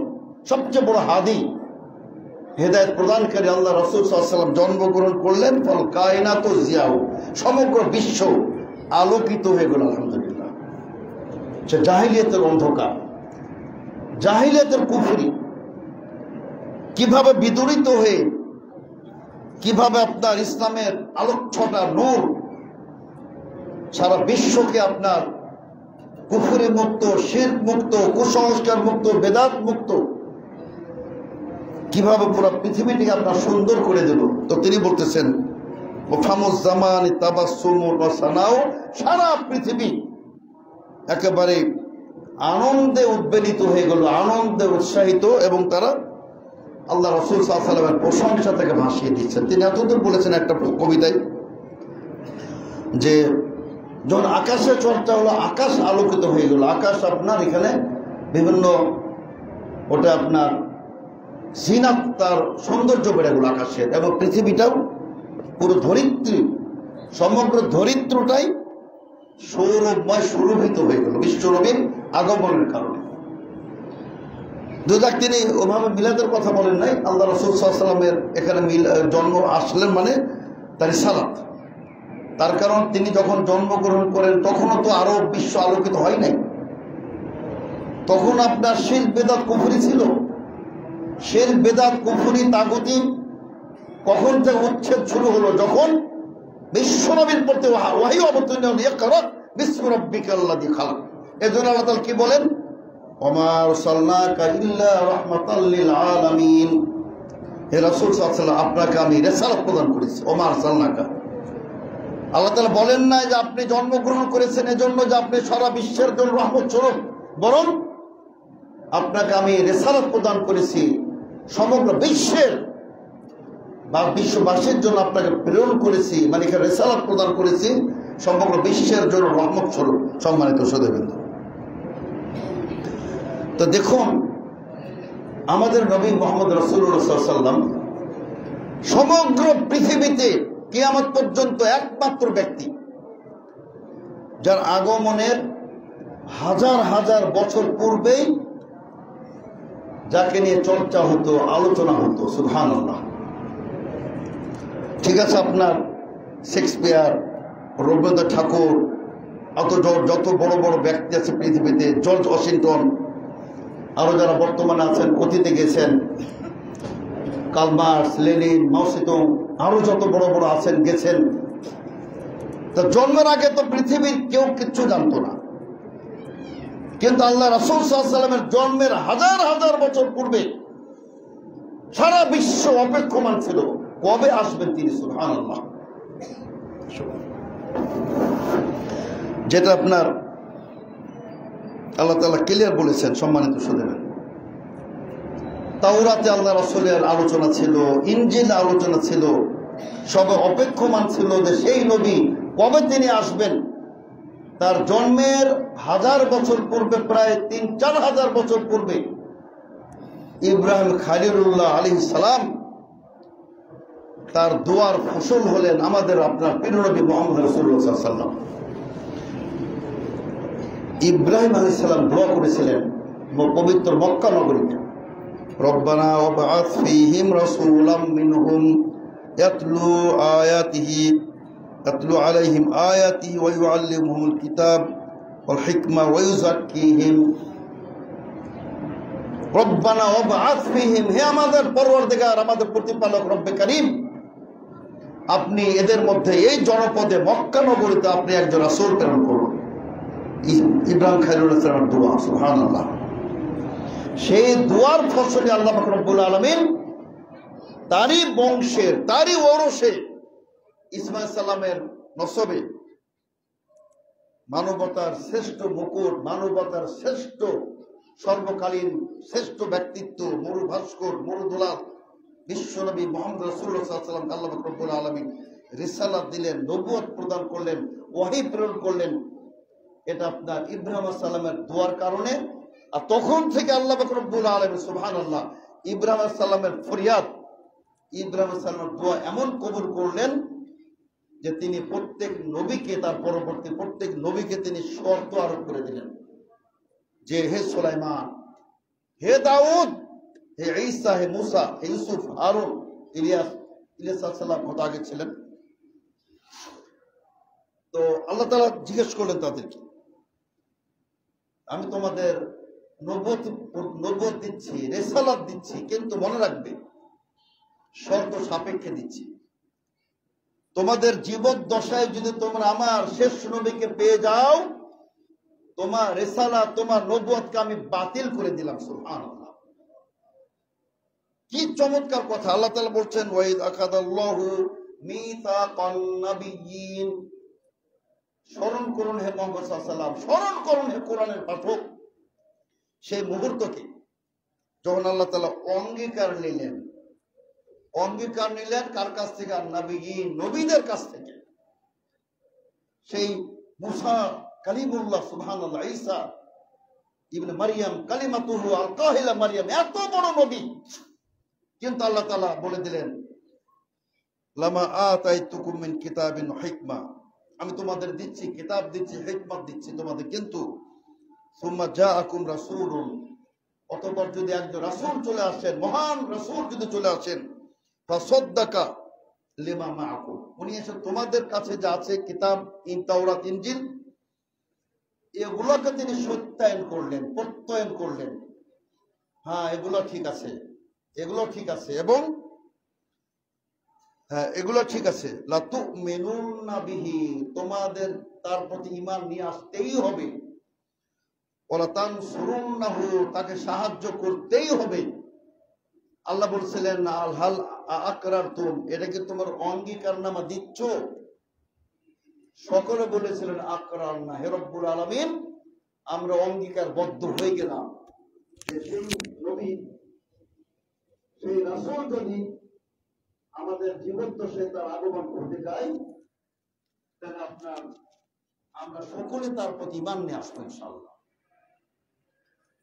সবচেয়ে বড় হাদি, হেদায়েত প্রদানকারী আল্লাহ রাসূল সাল্লাল্লাহু আলাইহি ওয়াসাল্লাম জন্মগ্রহণ করলেন। ফাল কাইনাতু জিয়াউ, সমগ্র বিশ্ব আলোকিত হয়ে গেল। আলহামদুলিল্লাহ। সে জাহিলিয়াতের অন্ধকার, জাহিলিয়াতের কুফরি কিভাবে বিদূরিত হয়ে, কিভাবে আপনার ইসলামের আলোকছটা নূর সারা বিশ্বকে আপনার কুফরি মুক্ত, শিরক মুক্ত, কুসংস্কার মুক্ত, বেদাত মুক্ত, কিভাবে পুরো পৃথিবীটিকে আপনার সুন্দর করে দিল। তো তিনি বলতেছেন, ফামুজ জামানি তাবাসসুমুন ওয়া সানাউ, সারা পৃথিবী একেবারে আনন্দে উদ্বেলিত হয়ে গেল, আনন্দে উৎসাহিত, এবং তারা আল্লাহ রাসূল সাল্লাল্লাহু আলাইহি ওয়াসাল্লামের প্রশংসা থেকে ভাসিয়ে দিচ্ছেন। তিনি এতদূর বলেছেন একটা কবিতায় যে যখন আকাশে চর্চা হলো, আকাশ আলোকিত হয়ে গেল। আকাশ আপনার এখানে বিভিন্ন, ওটা আপনার জিনাত, তার সৌন্দর্য বেড়ে গেল আকাশের, এবং পৃথিবীটাও পুরো ধরিত্রী, সমগ্র ধরিত্রটাই সৌরভময় সুরভিত হয়ে গেল বিশ্বনবীর আগমনের কারণে। দুজাক তিনি ওভাবে মিলাদের কথা বলেন নাই। আল্লাহ রাসূল সাল্লাল্লাহু আলাইহি ওয়াসাল্লামের এখানে জন্ম আসলেন মানে তার রিসালাত, তার কারণ তিনি যখন জন্মগ্রহণ করেন তখনও তো আরো বিশ্ব আলোকিত হয় নাই। তখন আপনার শিরক বেদাত কুফরি ছিল। শিরক বেদাত কুফরি তাগুতি কখন থেকে উচ্ছেদ শুরু হলো? যখন বিশ্বনবীর প্রতি ওহী অবতীর্ণ হলো, ইকরা বিসমি রাব্বিকাল্লাযী খালাক। এজন্য আল্লাহ তাআলা কি বলেন? ওমা আরসালনাকা ইল্লা রাহমাতাল লিল আলামিন, হে রাসূল সাল্লাল্লাহু আলাইহি ওয়াসাল্লাম, আপনাকে আমি রিসালাত প্রদান করেছি। ওমা আরসালনাকা, আল্লাহ তাআলা বলেন না যে আপনি জন্মগ্রহণ করেছেন এজন্য যে আপনি সারা বিশ্বের জন্য রহমত স্বরূপ, বরং আপনাকে আমি রিসালাত প্রদান করেছি সমগ্র বিশ্বের বা বিশ্ববাসীর জন্য আপনাকে প্রেরণ করেছি, মানে এখানে রিসালাত প্রদান করেছি সমগ্র বিশ্বের জন্য রহমত স্বরূপ। সম্মানিত শ্রোতাবৃন্দ, তো দেখুন আমাদের নবী মুহাম্মদ রাসূলুল্লাহ সাল্লাল্লাহু আলাইহি ওয়াসাল্লাম সমগ্র পৃথিবীতে কিয়ামত পর্যন্ত একমাত্র ব্যক্তি যার আগমনের হাজার হাজার বছর পূর্বেই যাকে নিয়ে চর্চা হতো, আলোচনা হতো। সুবহানাল্লাহ। ঠিক আছে, আপনার শেক্সপিয়ার, রবীন্দ্রনাথ ঠাকুর, যত বড় বড় ব্যক্তি আছে পৃথিবীতে, জর্জ ওয়াশিংটন, আরো যারা বর্তমানে আছেন, অতীতে গেছেন, কার্ল মার্কস, লেনিন, মাও সেতুং, আরো যত বড় বড় আছেন গেছেন, তা জন্মের আগে তো পৃথিবীর কেউ কিচ্ছু জানতো না। কিন্তু আল্লাহ রাসূল সাল্লাল্লাহু আলাইহি ওয়াসাল্লামের জন্মের হাজার হাজার বছর পূর্বে সারা বিশ্ব অপেক্ষমান ছিল কবে আসবেন তিনি। সুবহানাল্লাহ। যেটা আপনার আল্লাহ তাআলা ক্লিয়ার বলেছেন, সম্মানিত শুনেন। তাওরাতে আল্লাহ রাসূলের আলোচনা ছিল, ইনজিলে আলোচনা ছিল, সবে অপেক্ষমান ছিল যে সেই নবী কবে তিনি আসবেন। তার জন্মের হাজার বছর পূর্বে, প্রায় ৩-৪ হাজার বছর পূর্বে ইব্রাহিম খলিলুল্লাহ আলাইহিস সালাম তার দোয়ার ফসল হলেন আমাদের আপনার প্রিয় নবী মুহাম্মদ রাসূলুল্লাহ সাল্লাল্লাহু আলাইহি ওয়াসাল্লাম। ইব্রাহিম আলাইহিস সালাম দোয়া করেছিলেন পবিত্র মক্কা নগরীতে, রব্বানা ওয়াবআথ ফীহিম রাসূলাম মিনহুম ইয়াতলু আলাইহিম আয়াতিহি ওয়া ইউআল্লিমুহুমুল কিতাব ওয়াল হিকমা ওয়া ইউযাক্কিহিম। রব্বানা ওয়াবআথ ফীহিম, হে আমাদের পরওয়ারদিগার, আমাদের প্রতিপালক রব্বে কারীম, আপনি এদের মধ্যে এই জনপদে মক্কা নগরীতে আপনি একজন রাসূল প্রেরণ করুন। ইব্রাহিম খলিলুল্লাহ সাল্লামের দোয়া, সুবহানাল্লাহ। সেই দোয়ার ফসলে আল্লাহ পাক রব্বুল আলামিন তারই বংশের, তারই ওরসে ইসমাঈল সালামের নসবে মানবতার শ্রেষ্ঠ মুকুট, মানবতার শ্রেষ্ঠ সর্বকালীন শ্রেষ্ঠ ব্যক্তিত্ব, মরু ভাস্কর, মরুদুলাল বিশ্বনবী মুহাম্মদ রাসূলুল্লাহ সাল্লাল্লাহু আলাইহি ওয়াসাল্লাম আল্লাহ রাব্বুল আলামিন রিসালাত দিলেন, নবুয়ত প্রদান করলেন, ওহী প্রেরণ করলেন। এটা আপনার ইব্রাহিম আলাইহিস সালামের দোয়ার কারণে। আর তখন থেকে আল্লাহ পাক রব্বুল আলামিন সুবহানাল্লাহ ইব্রাহিম আলাইহিস সালামের ফরিয়াদ, ইব্রাহিম আলাইহিস সালামের দোয়া এমন কবুল করলেন যে তিনি প্রত্যেক নবীকে, তার পরবর্তী প্রত্যেক নবীকে তিনি শর্ত আরোপ করে দিলেন যে হে সুলাইমান, হে দাউদ, হে ঈসা, হে মুসা, হে ইউসুফ, হারুন, ইলিয়াস আলাইহিস সালাম কত আগে ছিলেন। তো আল্লাহ তাআলা জিজ্ঞেস করলেন তাদেরকে, আমি তোমাদের নবুয়ত দিচ্ছি, রিসালাত দিচ্ছি, কিন্তু মনে রাখবে শর্ত সাপেক্ষে দিচ্ছি। তোমাদের জীবদ্দশায় যদি তোমরা আমার শেষ নবীকে পেয়ে যাও, তোমার রিসালাত, তোমার নবুয়তকে আমি বাতিল করে দিলাম। সুবহানাল্লাহ, কি চমৎকার কথা। আল্লাহ তাআলা বলছেন, ওয়াইদ আখাযাল্লাহু মিসাকান নাবিয়্যিন, স্মরণ করুন হে মুহাম্মদ সাল্লাল্লাহু আলাইহি ওয়াসাল্লাম, স্মরণ করুন হে কোরআনের পাঠক, সেই মুহূর্তকে যখন আল্লাহ তাআলা অঙ্গীকার নিলেন। অঙ্গীকার নিলেন কার কাছ থেকে? নবীয়িন, নবীদের কাছ থেকে। সেই মুসা কালিমুল্লাহ, সুবহানাল্লাহ, ঈসা ইবনে মারইয়াম কালিমাতুহু আলকাহা ইলা মারইয়াম, এত বড় নবী, কিন্তু আল্লাহ তাআলা বলে দিলেন, লামা আতাইতুকুম মিন কিতাবিন ওয়া হিকমা, আমি তোমাদের দিচ্ছি কিতাব, দিচ্ছি হিকমত দিচ্ছি তোমাদের, কিন্তু সুম্মা জাআকুম রাসূলুন, অতঃপর যদি একজন রাসূল চলে আসেন, মহান রাসূল যদি চলে আসেন, ফাসাদ্দাকা লিমা মাআকুম, উনি এসে তোমাদের কাছে যা আছে কিতাব, তাওরাত, ইনজিল, এগুলোকে তিনি সত্যায়ন করলেন, প্রত্যয়ন করলেন। হ্যাঁ, এগুলো ঠিক আছে, এগুলো ঠিক আছে, এবং হ্যাঁ এগুলো ঠিক আছে। লা তুমিনুন্না বিহি, তোমাদের তার প্রতি ঈমান নিয়ে আসতেই হবে। ওয়ালা তানসুরুন্নাহু, তাকে সাহায্য করতেই হবে। আল্লাহ বলছিলেন, আল হাল আকরারতুম, এটা কি তোমার অঙ্গীকারনামা দিচ্ছ? সকলে বলেছিলেন আকরারনা, হে রব্বুল আলামিন, আমরা অঙ্গীকারবদ্ধ হয়ে গেলাম যে সেই নবী, সেই রাসূল যদি আমাদের জীবদ্দশায় তার আগমন করতে চাই, তাহলে আমরা সকলে তার প্রতি ঈমান নিয়ে আসবো ইনশাআল্লাহ।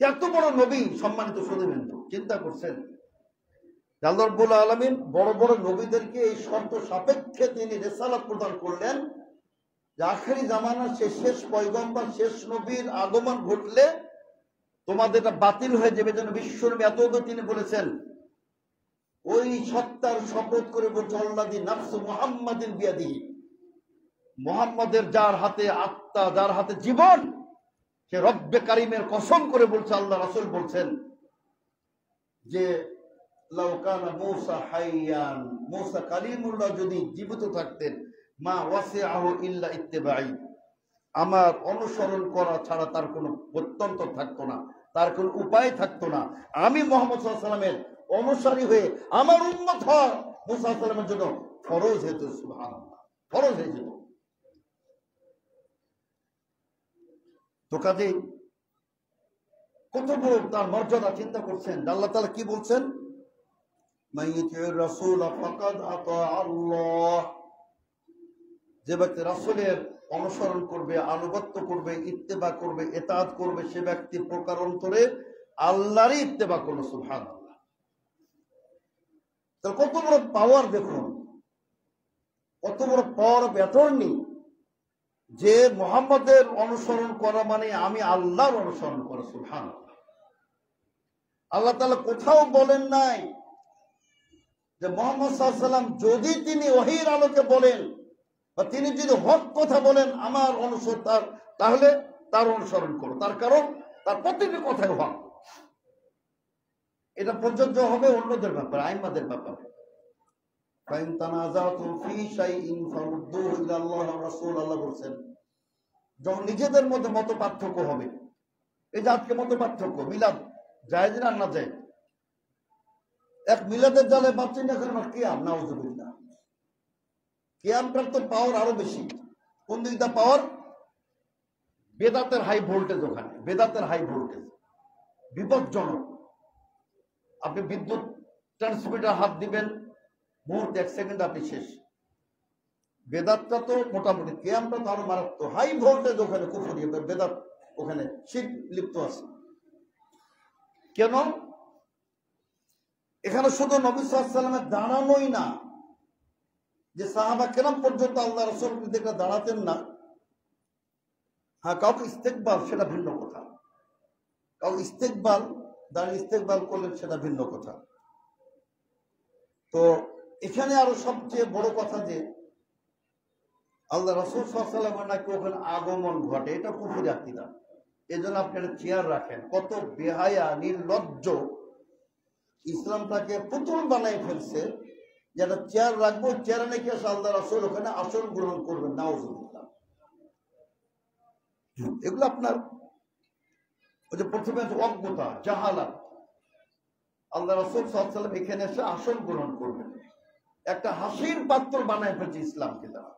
এত বড় নবী, সম্মানিত সুধীবৃন্দ, চিন্তা করছেন আল্লাহ রাব্বুল আলামিন বড় বড় নবীদেরকে এই শর্ত সাপেক্ষে তিনি রিসালাত প্রদান করলেন যে আখেরি জামানার শেষ পয়গম্বর, শেষ নবীর আগমন ঘটলে তোমাদের এটা বাতিল হয়ে যাবে। যেন বিশ্বনবী এত তিনি বলেছেন, ওই সত্তার শপথ করে বলছে আল্লাযী নাফসু মুহাম্মাদিন বিয়াদিহি, মুহাম্মাদের যার হাতে আত্মা, যার হাতে জীবন, সে রব্বে কারিমের কসম করে বলছে, আল্লাহ রাসূল বলছেন যে লাউ কানা মূসা হাইয়ান, মূসা কালিমুল্লাহ যদি জীবিত থাকতেন, মা ওয়াসিআহু ইল্লা ইত্তিবাই, আমার অনুসরণ করা ছাড়া তার কোনো গত্যন্তর থাকতো না, তার কোনো উপায় থাকতো না। আমি মুহাম্মদ সাল্লাল্লাহু আলাইহি ওয়াসাল্লামের অনুসারী হয়ে আমার উম্মত হওয়া মূসা আলাইহিস সালামের জন্য ফরজ হতো। সুবহানাল্লাহ, ফরজ হয়ে যেত। তো কাজেই কত বড় তার মর্যাদা চিন্তা করছেন। আল্লাহ তাআলা কি বলছেন, মাইয়ুতির রাসূল ফাকাদ আতা আল্লাহ, যে ব্যক্তি রাসূলের অনুসরণ করবে, আনুগত্য করবে, ইত্তেবা করবে, ইতাআত করবে, সে ব্যক্তি প্রকার অন্তরে আল্লাহরই ইত্তেবা করলো। সুবহানাল্লাহ। তো কত বড় পাওয়ার দেখুন, কত বড় পাওয়ার অফ অ্যাটর্নি, যে মুহাম্মদের অনুসরণ করা মানে আমি আল্লাহর অনুসরণ করা। সুবহানাল্লাহ। আল্লাহ তাআলা কোথাও বলেন নাই যে মুহাম্মদ সাল্লাল্লাহু আলাইহি ওয়াসাল্লাম যদি তিনি ওহীর আলোকে বলেন বা তিনি যদি হক কথা বলেন আমার অনুসরণ, তাহলে তার অনুসরণ করো, তার কারণ তার প্রতিটি কথাই হক। এটা প্রযোজ্য হবে অন্যদের ব্যাপারে, আইম্মাদের ব্যাপারে। ফাইন তানাযাতুম ফি শাইইন ফারুদ্দুহু ইলাল্লাহি ওয়া রাসূল, আল্লাহ বলেন যখন নিজেদের মধ্যে মত পার্থক্য হবে, এই যে আজকে মত পার্থক্য, মিলাদ জায়েজ না না জায়েজ, এক মিলাদের জালে বাচ্চা না করে কিয়াম, নাউযুবিল্লাহ। কিয়ামটার তো পাওয়ার আরো বেশি। কোন দিকটা পাওয়ার? বেদাতের হাই ভোল্টেজ, ওখানে বেদাতের হাই ভোল্টেজ বিপজ্জনক। আপনি বিদ্যুৎ ট্রান্সমিটার হাত দিবেন, মুহূর্তে 1 সেকেন্ড আপনি শেষ। বেদাতটা তো মোটামুটি, কিয়ামটা তো আরো মারাত্মক, হাই ভোল্টেজ ওখানে কুফরি, বেদাত ওখানে শিরক লিপ্ত আছে। কেন? এখানে শুধু নবী সাল্লাল্লাহু আলাইহি ওয়াসাল্লামের দাঁড়ানোই না, যে সাহাবা কেরাম পর্যন্ত আল্লাহ রাসূল দেখে দাঁড়াতেন না। হ্যাঁ, কাউকে ইস্তেকবাল সেটা ভিন্ন কথা, কাউকে ইস্তেকবাল, দাঁড়িয়ে ইস্তেকবাল করলেন সেটা ভিন্ন কথা। তো এখানে আরো সবচেয়ে বড় কথা যে আল্লাহ রাসূল সাল্লাল্লাহু আলাইহি ওয়াসাল্লাম নাকি ওখানে আগমন ঘটে, এটা কুফরি আকীদা। এজন্য আপনি একটা চেয়ার রাখেন, কত বেহায়া নির্লজ্জ ইসলামটাকে পুতুল বানাই ফেলছে, যেটা চেয়ার রাখবো, চেয়ারে নাকি আল্লাহ রাসূল ওখানে আসন গ্রহণ করবেন, নাউযুবিল্লাহ। এগুলো আপনার ওই যে প্রথমে অজ্ঞতা, জাহালাত। আল্লাহ রাসূল সাল্লাল্লাহু আলাইহি ওয়াসাল্লাম এখানে এসে আসন গ্রহণ করবেন, একটা হাসির পাত্র বানায় ফেলছে ইসলামকে তারা।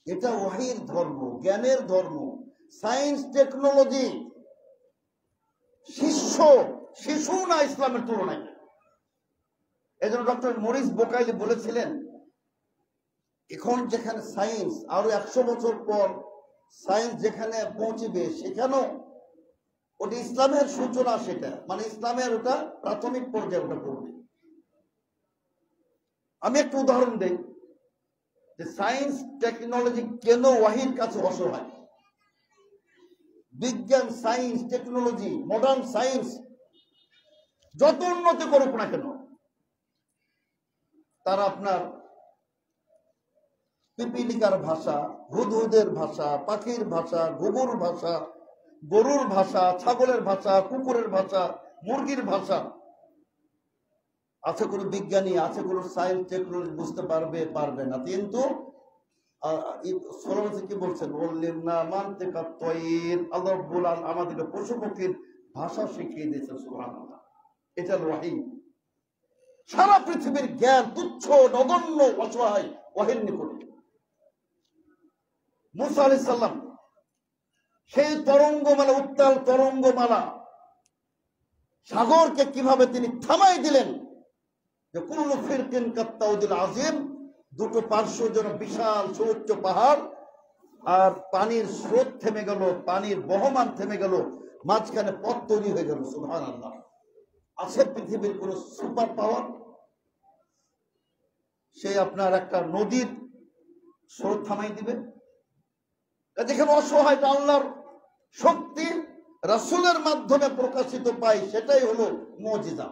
এটা ওহীর ধর্ম, জ্ঞানের ধর্ম, সায়েন্স টেকনোলজি, শিশু না ইসলামের তুলনায়। এই জন্য ডক্টর মরিস বোকাইলি বলেছিলেন, এখন যেখানে সায়েন্স আরো 100 বছর পর সায়েন্স যেখানে পৌঁছবে, সেখানেও ওটা ইসলামের সূচনা, সেটা মানে ইসলামের ওটা প্রাথমিক পর্যায়ে ওটা পড়বে। আমি একটা উদাহরণ দেই যে সায়েন্স টেকনোলজি কেন ওয়াহির কাছে অসহায়। বিজ্ঞান, সায়েন্স টেকনোলজি, মডার্ন সায়েন্স যত উন্নতি করুক না কেন, তারা আপনার পিপিলিকার ভাষা, হুদহুদের ভাষা, পাখির ভাষা, ঘুঘুর ভাষা, গরুর ভাষা, ছাগলের ভাষা, কুকুরের ভাষা, মুরগির ভাষা, আছে কোনো বিজ্ঞানী, আছে কোনো সায়েন্স টেকনোলজি বুঝতে পারবে না। কিন্তু কি বলছেন, বললেন না মানতে কাত্তয়ির, আল্লাহ রাব্বুল আলামিন আমাদেরকে পশু পক্ষীর ভাষা শিখিয়ে দিয়েছেন। সুবহানাল্লাহ, এটা ওয়াহী। সারা পৃথিবীর জ্ঞান তুচ্ছ, নগণ্য, অসহায় ওয়াহীর নিকটে। মুসা আলাইহিস সালাম সেই তরঙ্গমালা, উত্তাল তরঙ্গমালা, সাগরকে কিভাবে তিনি থামাই দিলেন, যে কুল্লু ফিরকিন কাত্তাউদিল আজিম, দুটো পার্শ্ব যেন বিশাল সুউচ্চ পাহাড়, আর পানির স্রোত থেমে গেল, পানির বহমান থেমে গেল, মাঝখানে পথ তৈরি হয়ে গেল। সুবহানাল্লাহ। আছে পৃথিবীর কোন সুপার পাওয়ার? সে আপনার একটা নদীর স্রোত থামাই দিবে? যেখানে অসহায় আল্লাহর শক্তি রাসূলের মাধ্যমে প্রকাশিত পাই, সেটাই হলো মুজিজা।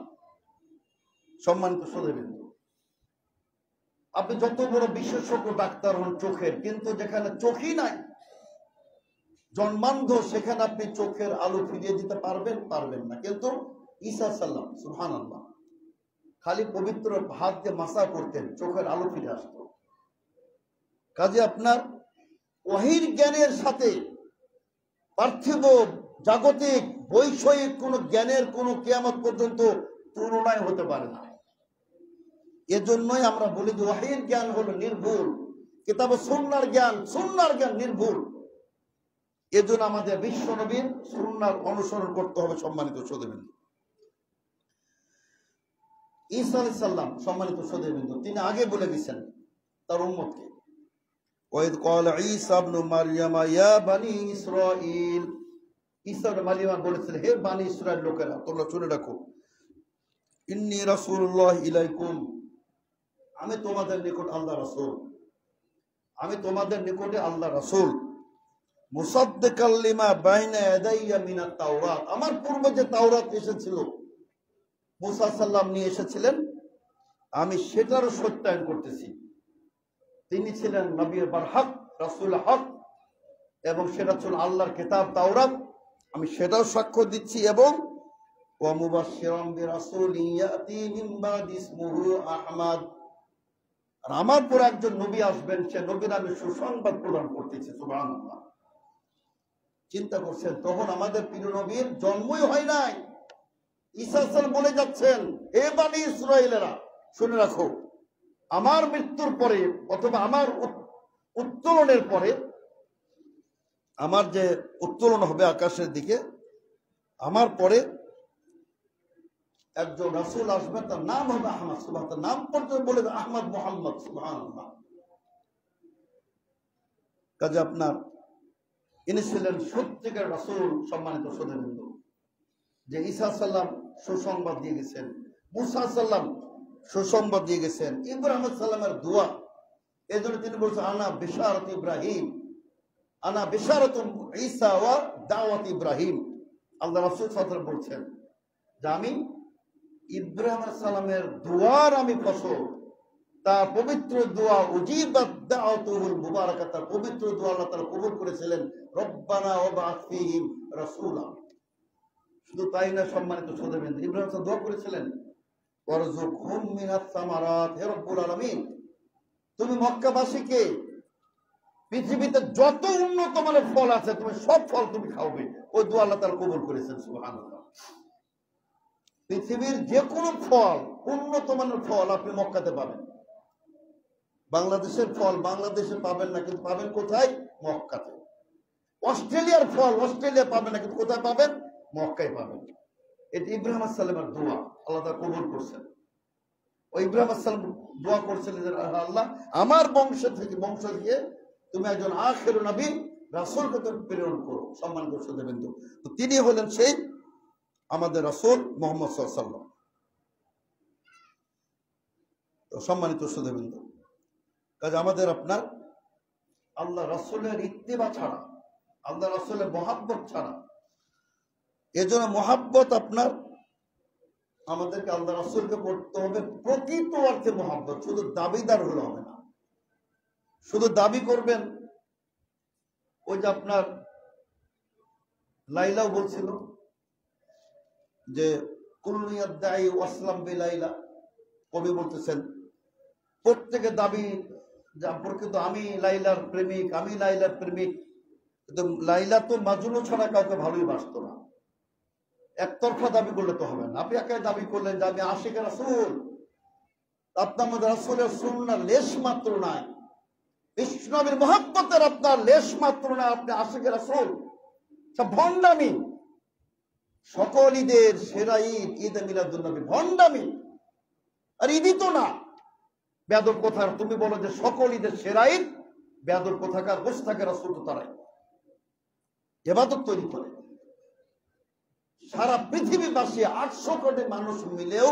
সম্মানিত শ্রোতাবৃন্দ, আপনি যত বড় বিশেষজ্ঞ ডাক্তার হন চোখের, কিন্তু যেখানে চোখই নাই, জন্মান্ধ, সেখানে আপনি চোখের আলো ফিরিয়ে দিতে পারবেন? পারবেন না। কিন্তু ঈসা সাল্লাম, সুবহানাল্লাহ, খালি পবিত্র হাত দিয়ে মাসা করতেন, চোখের আলো ফিরে আসত। কাজে আপনার ওহীর জ্ঞানের সাথে পার্থিব জাগতিক বৈষয়িক কোন জ্ঞানের কোন কিয়ামত পর্যন্ত তুলনায় হতে পারে না। এজন্যই আমরা বলি যে ওহীর জ্ঞান হলো নির্ভুল, কিতাব ও সুন্নাহর জ্ঞান নির্ভুল। এজন্য আমাদের বিশ্ব নবীর সুন্নাহর অনুসরণ করতে হবে। সম্মানিত শ্রোতাবৃন্দ, ঈসা আলাইহিস সালাম, সম্মানিত শ্রোতাবৃন্দ, তিনি আগে বলে দিয়েছেন তার উম্মতকে, ওয়াইদ ক্বালা ঈসা ইবনে মারইয়াম ইয়া বনি ইসরাঈল, ঈসা ইবনে মারইয়াম বলেছিলেন, হে বনি ইসরাঈল লোকেরা, তোমরা শুনে রাখো, ইন্নী রাসূলুল্লাহ ইলাইকুম, আমি তোমাদের নিকট আল্লাহর রাসূল, আমি তোমাদের নিকটে আল্লাহর রাসূল, মুসাদ্দিকাল লিমা বাইনা ইয়াদাইয়া মিনাত তাওরাত, আমার পূর্বে যে তাওরাত এসেছিল, মুসা সাল্লাম নিয়ে এসেছিলেন, আমি সেটারও সত্যায়ন করতেছি। তিনি ছিলেন নবী বারহক, রাসূল হক, এবং সেটা ছিল আল্লাহর কিতাব তাওরাত, আমি সেটাও সাক্ষ্য দিচ্ছি। এবং ওয়া মুবাশশিরাম বিরাসূলিন ইয়াতি মিন বাদি ইসমুহু আহমদ, আর আমার পর একজন নবী আসবেন, সে নবীর আমি সুসংবাদ প্রদান করতেছি। সুবহানাল্লাহ। চিন্তা করছেন, তখন আমাদের প্রিয় নবীর জন্মই হয় নাই। ঈসা সাল্লাম বলে যাচ্ছেন, হে বনি ইসরাঈলেরা, শুনে রাখো, আমার মৃত্যুর পরে অথবা আমার উত্তোলনের পরে, আমার যে উত্তোলন হবে আকাশের দিকে, আমার পরে একজন রাসূল আসবেন, তার নাম হবে আহমদ। সুবহানাল্লাহ, তার নাম পর্যন্ত বলে আহমদ মুহাম্মদ। সুবহানাল্লাহ। কাজে আপনার ইনি ছিলেন সত্যিকার রাসূল। সম্মানিত শ্রোতাবৃন্দ, যে ঈসা সাল্লাম সুসংবাদ দিয়ে গেছেন, মুসা সাল্লাম সুসংবাদ দিয়ে গেছেন, ইব্রাহিম সাল্লামের দোয়া, এই জন্য তিনি বলছেন, আনা বিশারত ইব্রাহিম, আনা বিশারত ঈসা ওয়া দাওয়াত ইব্রাহিম। আল্লাহ রাসূল সাল্লাল্লাহু আলাইহি ওয়াসাল্লাম বলছেন যে আমি ইব্রাহিম সাল্লামের দোয়ার আমি ফসল, তার পবিত্র দোয়া, উজিবাত দাওয়াতুল মুবারাকাত, তার পবিত্র দোয়া আল্লাহ তাআলা কবুল করেছিলেন, রব্বানা ওয়াবআথ ফীহিম রাসূলা। শুধু তাই না, সম্মানিত শ্রোতাবৃন্দ, ইব্রাহিম সাল্লাল্লাহু দোয়া করেছিলেন, ওয়ারযুকহুম মিনাস সামারাত, হে রব্বুল আলামিন, তুমি মক্কাবাসীকে পৃথিবীতে যত উন্নত মানের ফল আছে, তুমি সব ফল তুমি খাওয়াবে। ওই দোয়া আল্লাহ তাআলা কবুল করেছেন। সুবহানাল্লাহ। পৃথিবীর যে কোনো ফল, উন্নত মানের ফল আপনি মক্কাতে পাবেন। বাংলাদেশের ফল বাংলাদেশে পাবেন না, কিন্তু পাবেন কোথায়? মক্কাতে। অস্ট্রেলিয়ার ফল অস্ট্রেলিয়া পাবেন না, কিন্তু কোথায় পাবেন? মক্কায় পাবেন। এটা ইব্রাহিম আলাইহিস সালামের দোয়া আল্লাহ তাআলা কবুল করছেন। ওই ইব্রাহিম আলাইহিস সালাম দোয়া করছিলেন যে আল্লাহ, আমার বংশ থেকে তুমি একজন আখির নবী রাসূলকে তুমি প্রেরণ করো। সম্মানিত শ্রোতাবৃন্দ, তো তিনি হলেন সেই আমাদের রাসূল মুহাম্মদ সাল্লাল্লাহু আলাইহি ওয়াসাল্লাম। তো সম্মানিত শ্রোতাবৃন্দ, কাজে আমাদের আপনার আল্লাহ রাসূলের ইত্তিবা ছাড়া, আল্লাহ রাসূলের মহাব্বত ছাড়া, এজন্য মহাব্বত আপনার আমাদেরকে আল্লাহ রাসূলকে করতে হবে প্রকৃত অর্থে মহাব্বত, শুধু দাবিদার হলে হবে না। শুধু দাবি করবেন, ওই যে আপনার লাইলাও বলছিল যে কুল্লু ইয়াদদাই ওয়াসলাম বিলাইলা, কবি বলতেছেন প্রত্যেকে দাবি যা প্রকৃত আমি লাইলার প্রেমিক, আমি লাইলার প্রেমিক, কিন্তু লাইলা তো মাজনু ছাড়া কাউকে ভালোই বাসতো না। একতরফা দাবি করলে তো হবে না। আপনি একাই দাবি করলেন যে আমি আশিক রাসূল, আপনার মধ্যে রাসূলের সুন্নাহ লেশ মাত্র নাই, বিষ্ণবের মহব্বতের আপনার লেশ মাত্র না, আপনি আশিক রাসূল, সব ভণ্ডামি। সকল ঈদের সেরা ঈদ ঈদে মিলাদুন নবী, ভণ্ডামি। আর ঈদই তো না, বেয়াদব কোথার। তুমি বলো যে সকল ঈদের সেরা ঈদ, বেয়াদব কোথাকার, গোস্তাকে রাসূল তো তারাই ইবাদত তৈরি করে। সারা পৃথিবীবাসী 800 কোটি মানুষ মিলেও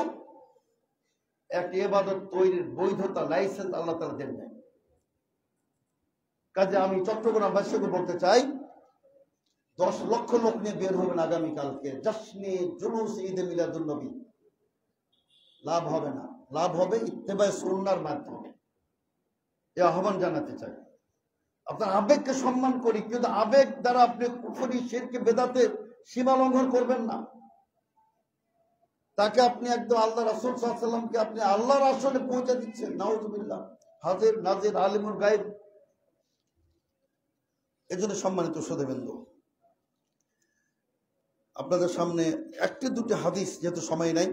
একটি ইবাদত তৈরির বৈধতা, লাইসেন্স আল্লাহ তাআলা দেন নাই। কাজে আমি চট্টগ্রামবাসীকে বলতে চাই, 10 লক্ষ লোক নিয়ে বের হবেন আগামীকালকে জশ্নে জুলুস ঈদে মিলাদুন নবী। লাভ হবে না, লাভ হবে ইত্তেবায়ে সুন্নাহর মাধ্যমে। এই আহ্বান জানাতে চাই। আপনার আবেগকে সম্মান করি, কিন্তু আবেগ দ্বারা আপনি কুফরি, শিরক, বেদাতের সীমা লঙ্ঘন করবেন না। তাকে আপনি একদম আল্লাহ রাসূল সাল্লাল্লাহু আলাইহি ওয়াসাল্লামকে আপনি আল্লাহর আসলে পৌঁছে দিচ্ছেন। নাউযুবিল্লাহ, হাজির নাজির আলিমুল গায়ব। এজন্য সম্মানিত শ্রোতাবৃন্দ, আপনাদের সামনে একটি দুটি হাদিস, যেহেতু সময় নাই,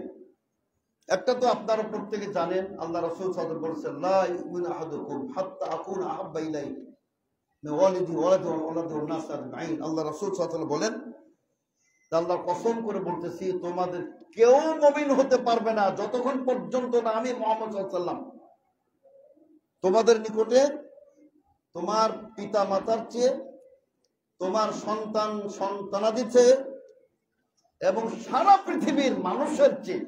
একটা তো আপনারা প্রত্যেকে জানেন, আল্লাহ রাসূল সাল্লাল্লাহু আলাইহি ওয়াসাল্লাম বলেছেন, লা ইউমিনু আহাদুকুম হাত্তা আকুনা আহাব্বা ইলাইহি মিন ওয়ালিদি ওয়ালাদি ওয়া ওয়ালাদি ওয়ান নাস আজমাইন। আল্লাহ রাসূল সাল্লাল্লাহু আলাইহি ওয়াসাল্লাম বলেন, আল্লাহর কসম করে বলতেছি, তোমাদের কেউ মুমিন হতে পারবে না যতক্ষণ পর্যন্ত না আমি মুহাম্মদ সাল্লাল্লাহু আলাইহি ওয়াসাল্লাম তোমাদের নিকটে তোমার পিতা মাতার চেয়ে, তোমার সন্তান সন্তানাদি চেয়ে এবং সারা পৃথিবীর মানুষের চেয়ে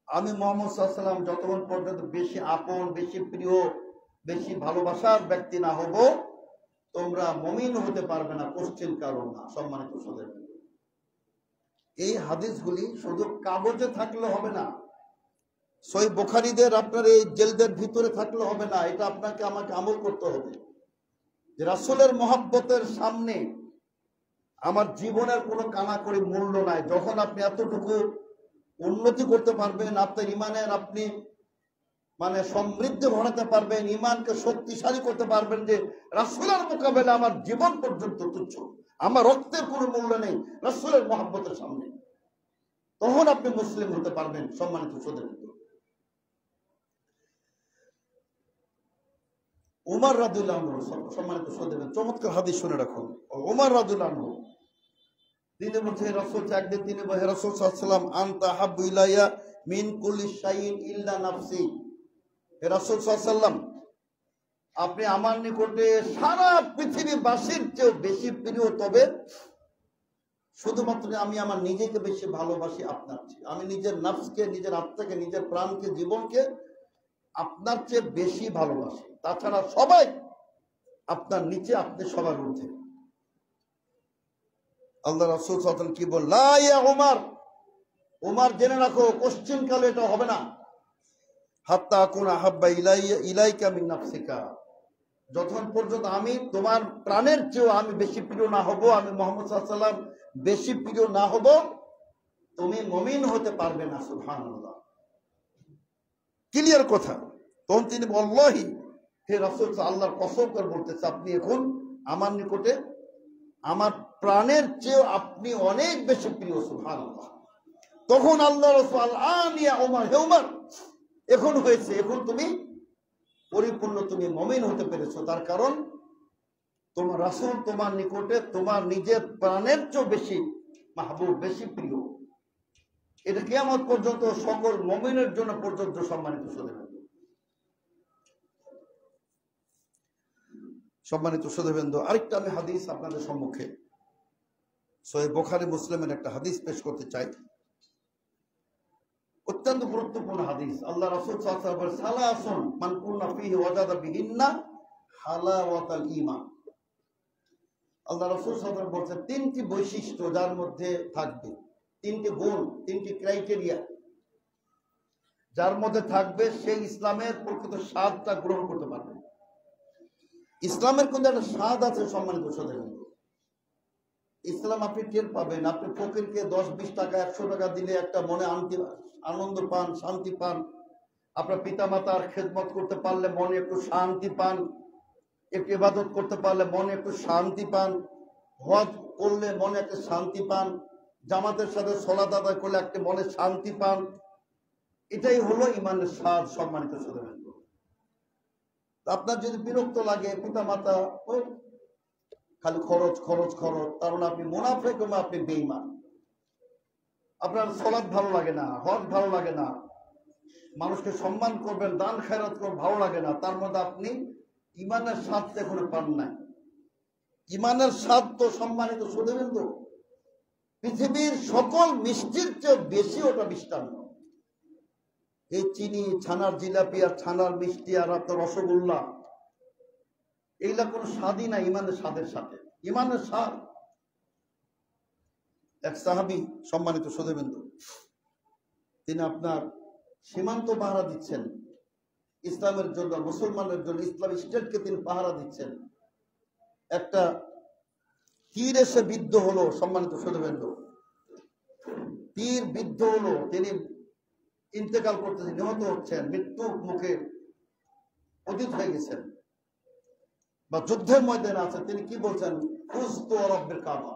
আমি মুহাম্মদ সাল্লাল্লাহু আলাইহি ওয়াসাল্লাম যতক্ষণ পর্যন্ত বেশি আপন, বেশি প্রিয়, বেশি ভালোবাসার ব্যক্তি না হব, তোমরা মুমিন হতে পারবে না, কোশ্চেন কারণ না। সম্মানিত শ্রোতাবৃন্দ, এই হাদিসগুলি শুধু কাগজে থাকলে হবে না, সহিহ বুখারীদের আপনার এই জেলদের ভিতরে থাকলে হবে না, এটা আপনাকে আমাকে আমল করতে হবে। যে রাসূলের মহব্বতের সামনে আমার জীবনের কোনো কানাকড়ি মূল্য নাই। যখন আপনি এতটুকু উন্নতি করতে পারবেন, আপনার ইমানের আপনি মানে সমৃদ্ধি ঘটাতে পারবেন, ইমানকে শক্তিশালী করতে পারবেন, যে রাসূলের মোকাবেলা আমার জীবন পর্যন্ত তুচ্ছ, আমার রক্তের কোনো মূল্য নেই রাসূলের মহব্বতের সামনে, তখন আপনি মুসলিম হতে পারবেন। সম্মানিত শ্রোতাবৃন্দ, উমর রাদিয়াল্লাহু আনহু, সম্মানিত শ্রোতাবৃন্দ, চমৎকার হাদিস শুনে রাখুন। উমর রাদিয়াল্লাহু আনহু তিনি বলছেন, রাসূলকে একদিন তিনি বলেন, হে রাসূল সাল্লাল্লাহু আলাইহি ওয়াসাল্লাম, আনতা হাব্বু ইলাইয়া মিন কুল্লি শাইইন ইল্লা নাফসি। হে রাসূল সাল্লাল্লাহু আলাইহি ওয়াসাল্লাম, আপনি আমার নিকটে সারা পৃথিবীবাসীর চেয়ে বেশি প্রিয়, তবে শুধুমাত্র আমি আমার নিজেকে বেশি ভালোবাসি আপনার চেয়ে। আমি নিজের নফসকে, নিজের আত্মাকে, নিজের প্রাণকে, জীবনকে আপনার চেয়ে বেশি ভালোবাসি। তাছাড়া সবাই আপনার নিচে, আপনি সবার ঊর্ধ্বে। আল্লাহ রাসূল সাল্লাল্লাহু আলাইহি ওয়াসাল্লাম কি বললেন, লা ইয়া উমর, উমর জেনে রাখো, কোশ্চেন কালে এটা হবে না, হাত্তা আকুনা আহাব্বা ইলাইকা মিন নাফসিকা, যতক্ষণ পর্যন্ত আমি তোমার প্রাণের চেয়েও আমি বেশি প্রিয় না হব, আমি মুহাম্মদ সাল্লাল্লাহু আলাইহি ওয়াসাল্লাম বেশি প্রিয় না হব, তুমি মুমিন হতে পারবে না। সুবহানাল্লাহ, ক্লিয়ার কথা। তখন তিনি বললেন, হে রাসূল, আল্লাহর কসম করে বলতেছে, আপনি এখন আমার নিকটে আমার প্রাণের চেয়েও আপনি অনেক বেশি প্রিয়। সুবহানাল্লাহ। তখন আল্লাহ রাসূল, আন ইয়া উমর, হে উমর, এখন হয়েছে, এখন তুমি পরিপূর্ণ, তুমি মুমিন হতে পেরেছো। তার কারণ তোমার রাসূল তোমার নিকটে তোমার নিজের প্রাণের চেয়ে বেশি মাহবুব, বেশি প্রিয়। এটা কিয়ামত পর্যন্ত সকল মুমিনের জন্য পর্যন্ত সম্মানিত। সম্মানিত শ্রোতাবৃন্দ, আরেকটা আমি হাদিস আপনাদের সম্মুখে সহিহ বুখারী মুসলিমের একটা হাদিস পেশ করতে চাই, অত্যন্ত গুরুত্বপূর্ণ হাদিস। আল্লাহ রাসূল সাল্লাল্লাহু আলাইহি ওয়াসাল্লাম বলেন, সালাসুন মান কুন্না ফীহি ওয়াজাদা বিহিন্না হালাওয়াতাল ঈমান। আল্লাহ রাসূল সাল্লাল্লাহু আলাইহি ওয়াসাল্লাম বলেন, তিনটি বৈশিষ্ট্য যার মধ্যে থাকবে, তিনটি গুণ, তিনটি ক্রাইটেরিয়া যার মধ্যে থাকবে, সেই ইসলামের প্রকৃত স্বাদটা গ্রহণ করতে পারবে। ইসলামের কিন্তু একটা স্বাদ আছে। সম্মানিত শ্রোতাবৃন্দ, ইসলাম আপনি টের পাবেন। আপনি ফকিরকে 10-20 টাকা 100 টাকা দিলে একটা মনে আনন্দ পান, শান্তি পান। আপনার পিতা মাতার খেদমত করতে পারলে মনে একটু শান্তি পান, একটু ইবাদত করতে পারলে মনে একটু শান্তি পান, হজ করলে মনে একটা শান্তি পান, জামাতের সাথে সালাত আদায় করলে একটা মনে শান্তি পান। এটাই হলো ইমানের স্বাদ। সম্মানিত শ্রোতাবৃন্দ, আপনার যদি বিরক্ত লাগে, পিতা মাতা খালি খরচ খরচ খরচ, তার মানে আপনি মুনাফিক এবং আপনি বেঈমান। আপনার সালাত ভালো লাগে না, হজ ভালো লাগে না, মানুষকে সম্মান করবেন, দান খেরাত করবেন, ভালো লাগে না, তার মধ্যে আপনি ইমানের স্বাদ এখনো পান নাই। ইমানের স্বাদ তো সম্মানিত শ্রোতাবৃন্দ পৃথিবীর সকল মিষ্টির চেয়ে বেশি ওটা মিষ্টান্ন। এই চিনি, ছানার জিলাপি আর ছানার মিষ্টি আর আপনার রসগোল্লা, এইগুলা কোনো স্বাদই না ইমানের স্বাদের সাথে। ইমানের স্বাদ, এক সাহাবী, সম্মানিত শ্রোতাবৃন্দ, তিনি আপনার সীমান্ত পাহারা দিচ্ছেন ইসলামের জন্য, মুসলমানের জন্য, ইসলামী স্টেটকে তিনি পাহারা দিচ্ছেন। একটা তীর এসে বিদ্ধ হলো, সম্মানিত সুধীবৃন্দ, তীর বিদ্ধ হলো, তিনি ইন্তেকাল করতেছেন, নিহত হচ্ছেন, মৃত্যুর মুখে পতিত হয়ে গেছেন বা যুদ্ধের ময়দানে আছেন। তিনি কি বলছেন? ফুজতু রব্বিল কাবা,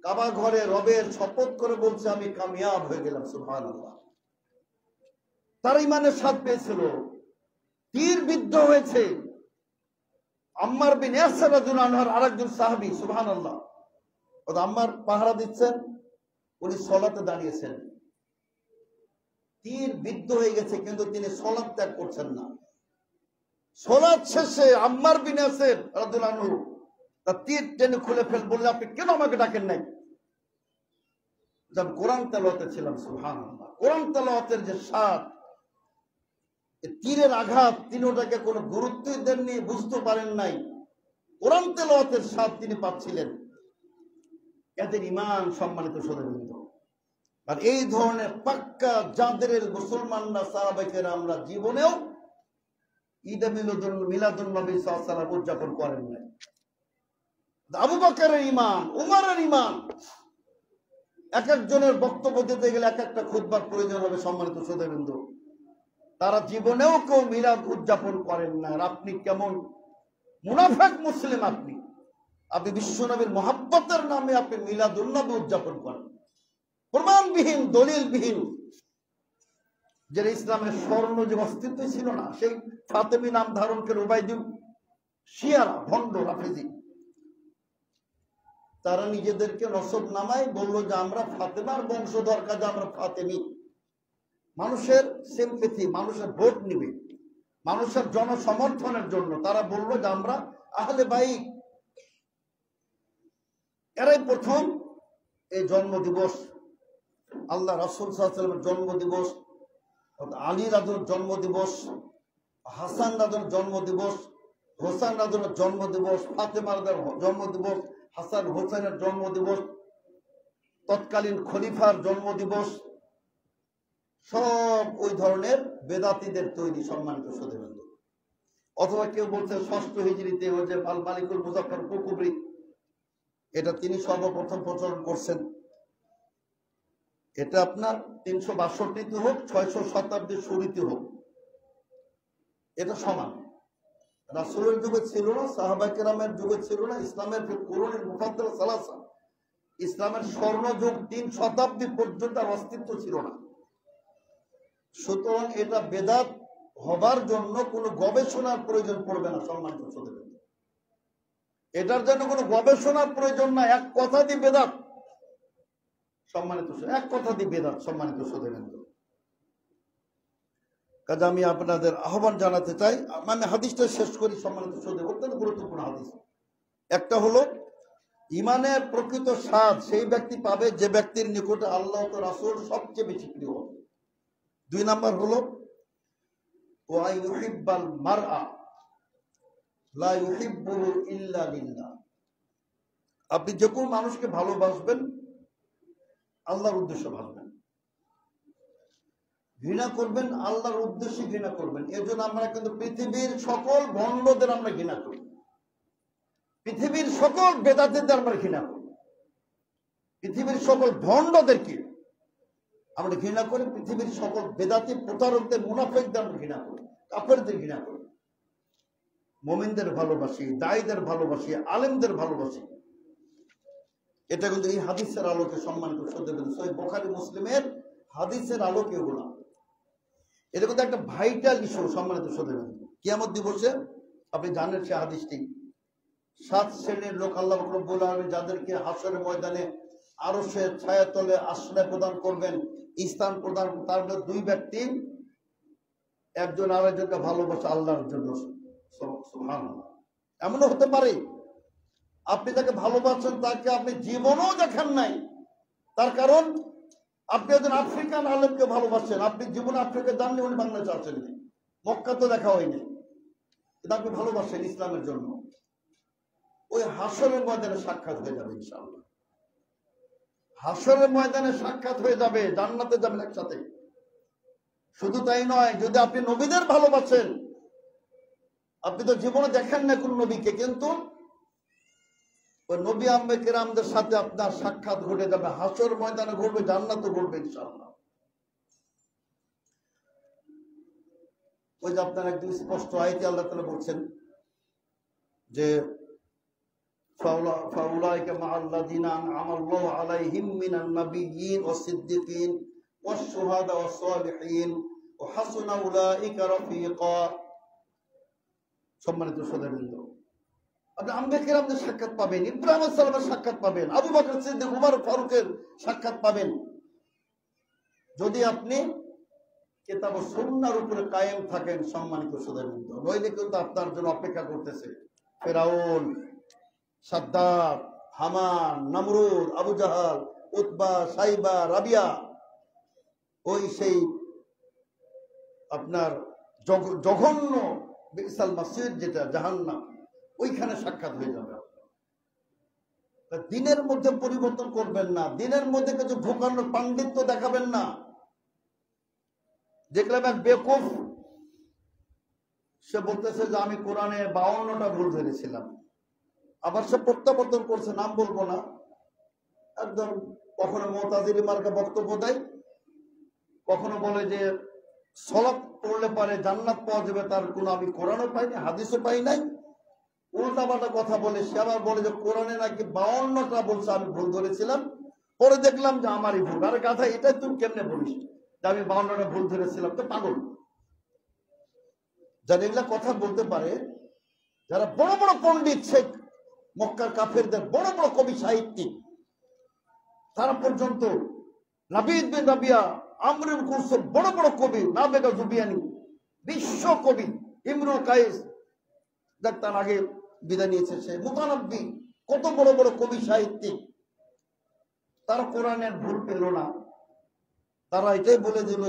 কাবা ঘরে রবের শপথ করে বলছে আমি কামিয়াব হয়ে গেলাম। সুবহানাল্লাহ। তার ইমানের স্বাদ পেয়েছিল। তীর বিদ্ধ হয়েছে। আম্মার বিন ইয়াসির রাদিয়াল্লাহু আনহু আরেকজন সাহাবী, সুবহানাল্লাহ, আম্মার পাহারা দিচ্ছেন, উনি সালাতে দাঁড়িয়েছেন। তীর বিদ্ধ হয়ে গেছে কিন্তু তিনি সালাত ত্যাগ করছেন না। সালাত শেষে আম্মার বিন ইয়াসির রাদিয়াল্লাহু আনহু তার তীর টেনে খুলে ফেল, বললেন আপনি কেন আমাকে ডাকেন নাই? যখন কোরআন তেলাওয়াতে ছিলাম, সুবহানাল্লাহ, কোরআন তেলাওয়াতের যে স্বাদ, তীরের আঘাত তিনি ওটাকে কোনো গুরুত্বই দেননি, বুঝতে পারেন নাই। কোরআন তেলাওয়াতের স্বাদ তিনি পাচ্ছিলেন। এদের ইমান, সম্মানিত সুধীবৃন্দ। আর এই ধরনের পাক্কা যাদের মুসলমানরা, সাহাবায়ে কেরামরা জীবনেও ঈদে মিলাদুন নবী সাল্লাল্লাহু আলাইহি ওয়াসাল্লাম উদযাপন করেন নাই। আবু বকরের ইমান, উমরের ইমান, এক একজনের বক্তব্য দিতে গেলে এক একটা খুতবার প্রয়োজন হবে। সম্মানিত সুধীবৃন্দ, তারা জীবনেও কেউ মিলাদ উদযাপন করেন না। আর আপনি কেমন মুনাফিক মুসলিম! আপনি বিশ্বনবীর মহব্বতের নামে আপনি মিলাদুন নবী উদযাপন করেন, প্রমাণবিহীন, দলিলবিহীন। যে ইসলামের স্বর্ণ যে অস্তিত্ব ছিল না, সেই ফাতেমি নাম ধারণ করে উবাইদুল শিয়ারা, ভণ্ড রাফেজি, তারা নিজেদেরকে নসব নামায় বলল যে আমরা ফাতেমার বংশধর, কাজে আমরা ফাতেমি। মানুষের সিম্পেথি, মানুষের ভোট নিবে, মানুষের জনসমর্থনের জন্য তারা বলল যে আমরা আহলে বাইত। এরাই প্রথম এই জন্মদিবস, আল্লাহ রাসূল সাল্লাল্লাহু আলাইহি ওয়াসাল্লামের জন্মদিবস, আলী রাদিয়াল্লাহু জন্মদিবস, হাসান রাদিয়াল্লাহু জন্মদিবস, হোসেন রাদিয়াল্লাহু জন্মদিবস, ফাতেমা রাদিয়াল্লাহু জন্মদিবস, হাসান হোসেনের জন্মদিবস, তৎকালীন খলিফার জন্মদিবস, সব ওই ধরনের বেদাতীদের তৈরি। সম্মানিত সুধীবৃন্দ, অথবা কেউ বলছে 6ষ্ঠ হিজরিতে ওই যে আল মালিকুল মুজাফফর কুকুবরি, এটা তিনি সর্বপ্রথম প্রচলন করছেন। এটা আপনার 362 হোক, 600 শতাব্দীর শুরুতে হোক, এটা সমান। রাসূলের যুগে ছিল না, সাহাবায়ে কেরামের যুগে ছিল না, ইসলামের কুরুনুল মুফাদ্দালা সালাসা, ইসলামের স্বর্ণযুগ 3 শতাব্দী পর্যন্ত আর অস্তিত্ব ছিল না। সুতরাং এটা বেদাত হবার জন্য কোনো গবেষণার প্রয়োজন পড়বে না। সম্মানিত সুধীবৃন্দ, এটার জন্য কোনো গবেষণার প্রয়োজন না। এক কথা দিয়ে বেদাত, সম্মানিত, এক কথা দিয়ে বেদাত। সম্মানিত সুধীবৃন্দ, কাজে আমি আপনাদের আহ্বান জানাতে চাই, আমি হাদিসটা শেষ করি। সম্মানিত সুধীবৃন্দ, অত্যন্ত গুরুত্বপূর্ণ হাদিস। একটা হলো ইমানের প্রকৃত স্বাদ সেই ব্যক্তি পাবে যে ব্যক্তির নিকটে আল্লাহ ও রাসূল সবচেয়ে বেশি প্রিয় হবে। 2 নাম্বার হলো ওয়া ইউহিব্বাল মারআ লা ইউহিব্বুহু ইল্লা লিল্লাহ। আপনি যে কোনো মানুষকে ভালোবাসবেন আল্লাহর উদ্দেশ্যে ভালোবাসবেন, ঘৃণা করবেন আল্লাহর উদ্দেশ্যে ঘৃণা করবেন। এর জন্য আমরা কিন্তু পৃথিবীর সকল ভণ্ডদের আমরা ঘৃণা করি, পৃথিবীর সকল বেদাতীদের আমরা ঘৃণা করি, পৃথিবীর সকল ভণ্ডদেরকে আমরা ঘৃণা করি, পৃথিবীর সকল বেদাতি প্রতারকদের, মুনাফিকদের আমরা ঘৃণা করি, কাফেরদের ঘৃণা করি। মুমিনদের ভালোবাসি, দায়ীদের ভালোবাসি, আলেমদের ভালোবাসি। এটা কিন্তু এই হাদিসের আলোকে, সম্মানিত সুধীবৃন্দ, সহিহ বুখারী মুসলিমের হাদিসের আলোকে এগুলো, এটা কিন্তু একটা ভাইটাল ইস্যু। সম্মানিত সুধীবৃন্দ, কিয়ামত দিবসে আপনি জানেন সে হাদিসটি, 7 শ্রেণীর লোক আল্লাহ রাব্বুল আলামিন যাদেরকে হাসরের ময়দানে আরশের ছায়াতলে আশ্রয় প্রদান করবেন, স্থান প্রদান। তার মধ্যে 2 ব্যক্তি একজন আরেকজনকে ভালোবাসে আল্লাহর জন্য। সুবহানাল্লাহ। এমনও হতে পারে আপনি তাকে ভালোবাসেন, তাকে আপনি জীবনেও দেখেন নাই, তার কারণ আপনি একজন আফ্রিকান আলেমকে ভালোবাসেন, আপনি জীবনে আফ্রিকা যাননি, উনি বাংলাদেশে আসেননি, মক্কা তো দেখা হয়নি, কিন্তু আপনি ভালোবাসেন ইসলামের জন্য। ওই হাসরের ময়দানে সাক্ষাৎ হয়ে যাবে ইনশাআল্লাহ। হাসরের ময়দানে সাক্ষাৎ হয়ে যাবে, জান্নাতে যাবেন একসাথে। শুধু তাই নয়, যদি আপনি নবীদের ভালোবাসেন, আপনি তো জীবনে দেখেন না কোন নবীকে, কিন্তু ওই নবী আম্বে কেরামদের সাথে আপনার সাক্ষাৎ ঘটে যাবে, হাসর ময়দানে ঘটবে, জান্নাতে ঘটবে ইনশাআল্লাহ। ওই যে আপনার একদম স্পষ্ট আয়াতে আল্লাহ তাআলা বলছেন যে ফাউলাইকা মাআল্লাযিনা আনআমাল্লাহু আলাইহিম মিনান নাবিয়্যিন ওয়াস-সিদ্দিকিন ওয়াশ-শুহাদা ওয়াস-সালিহিন ওয়া হাসুনা উলাইকা রাফিকা। সম্মানিত শ্রোতাবৃন্দ, আপনি আম্বে কেরামদের সাক্ষাৎ পাবেন, ইব্রাহিম আলাইহিস সালামের সাক্ষাৎ পাবেন, আবু বকর সিদ্দিক, উমর ফারুকের সাক্ষাৎ পাবেন, যদি আপনি কিতাব ও সুন্নাহর উপরে কায়েম থাকেন। সম্মানিত শ্রোতাবৃন্দ, নইলে কিন্তু আপনার জন্য অপেক্ষা করতেছে ফেরাউন, সাদ্দাত, হামান, নমরুদ, আবু জাহাল, উতবা, সাইবা, রাবিয়া, ওই সেই আপনার জঘন্য বিসাল মাসির যেটা জাহান্নাম, ওইখানে সাক্ষাৎ হয়ে যাবে। দিনের মধ্যে পরিবর্তন করবেন না, দিনের মধ্যে কিছু ঢোকানোর পাণ্ডিত্য দেখাবেন না। দেখলাম এক বেকুফ, সে বলতেছে যে আমি কোরআনে 52টা ভুল ধরেছিলাম, আবার সে প্রত্যাবর্তন করছে, নাম বলবো না, একদম কখনো মুতাজিলি মার্কা বক্তব্য দেয়, কখনো বলে যে সলাত পড়লে পারে জান্নাত পাওয়া যাবে, তার কোনো আমি কোরআনও পাইনি, হাদিসও পাই নাই, উল্টাপাল্টা কথা বলে। সে আবার বলে যে কোরআনে নাকি 52টা বলছে, আমি ভুল ধরেছিলাম, পরে দেখলাম যে আমারই ভুল। আরে কথা, এটাই তুমি কেমনে বলিস যে আমি 52টা ভুল ধরেছিলাম? তো পাগল। যারা এগুলা কথা বলতে পারে, যারা বড় বড় পণ্ডিত, শেখ মক্কার কাফেরদের বড় বড় কবি সাহিত্যিক, তারা পর্যন্ত নাবিদ বিন রাবিয়া, আমরুল কুলসুম, বড় বড় কবি, নাবেগা জুবিয়ানি, বিশ্ব কবি ইমরুল কায়েস, যাক তার আগে বিদায় নিয়েছে সে, মুতানাব্বি, কত বড় বড় কবি সাহিত্যিক, তারা কোরআনের ভুল পেল না। তারা এটাই বলে দিল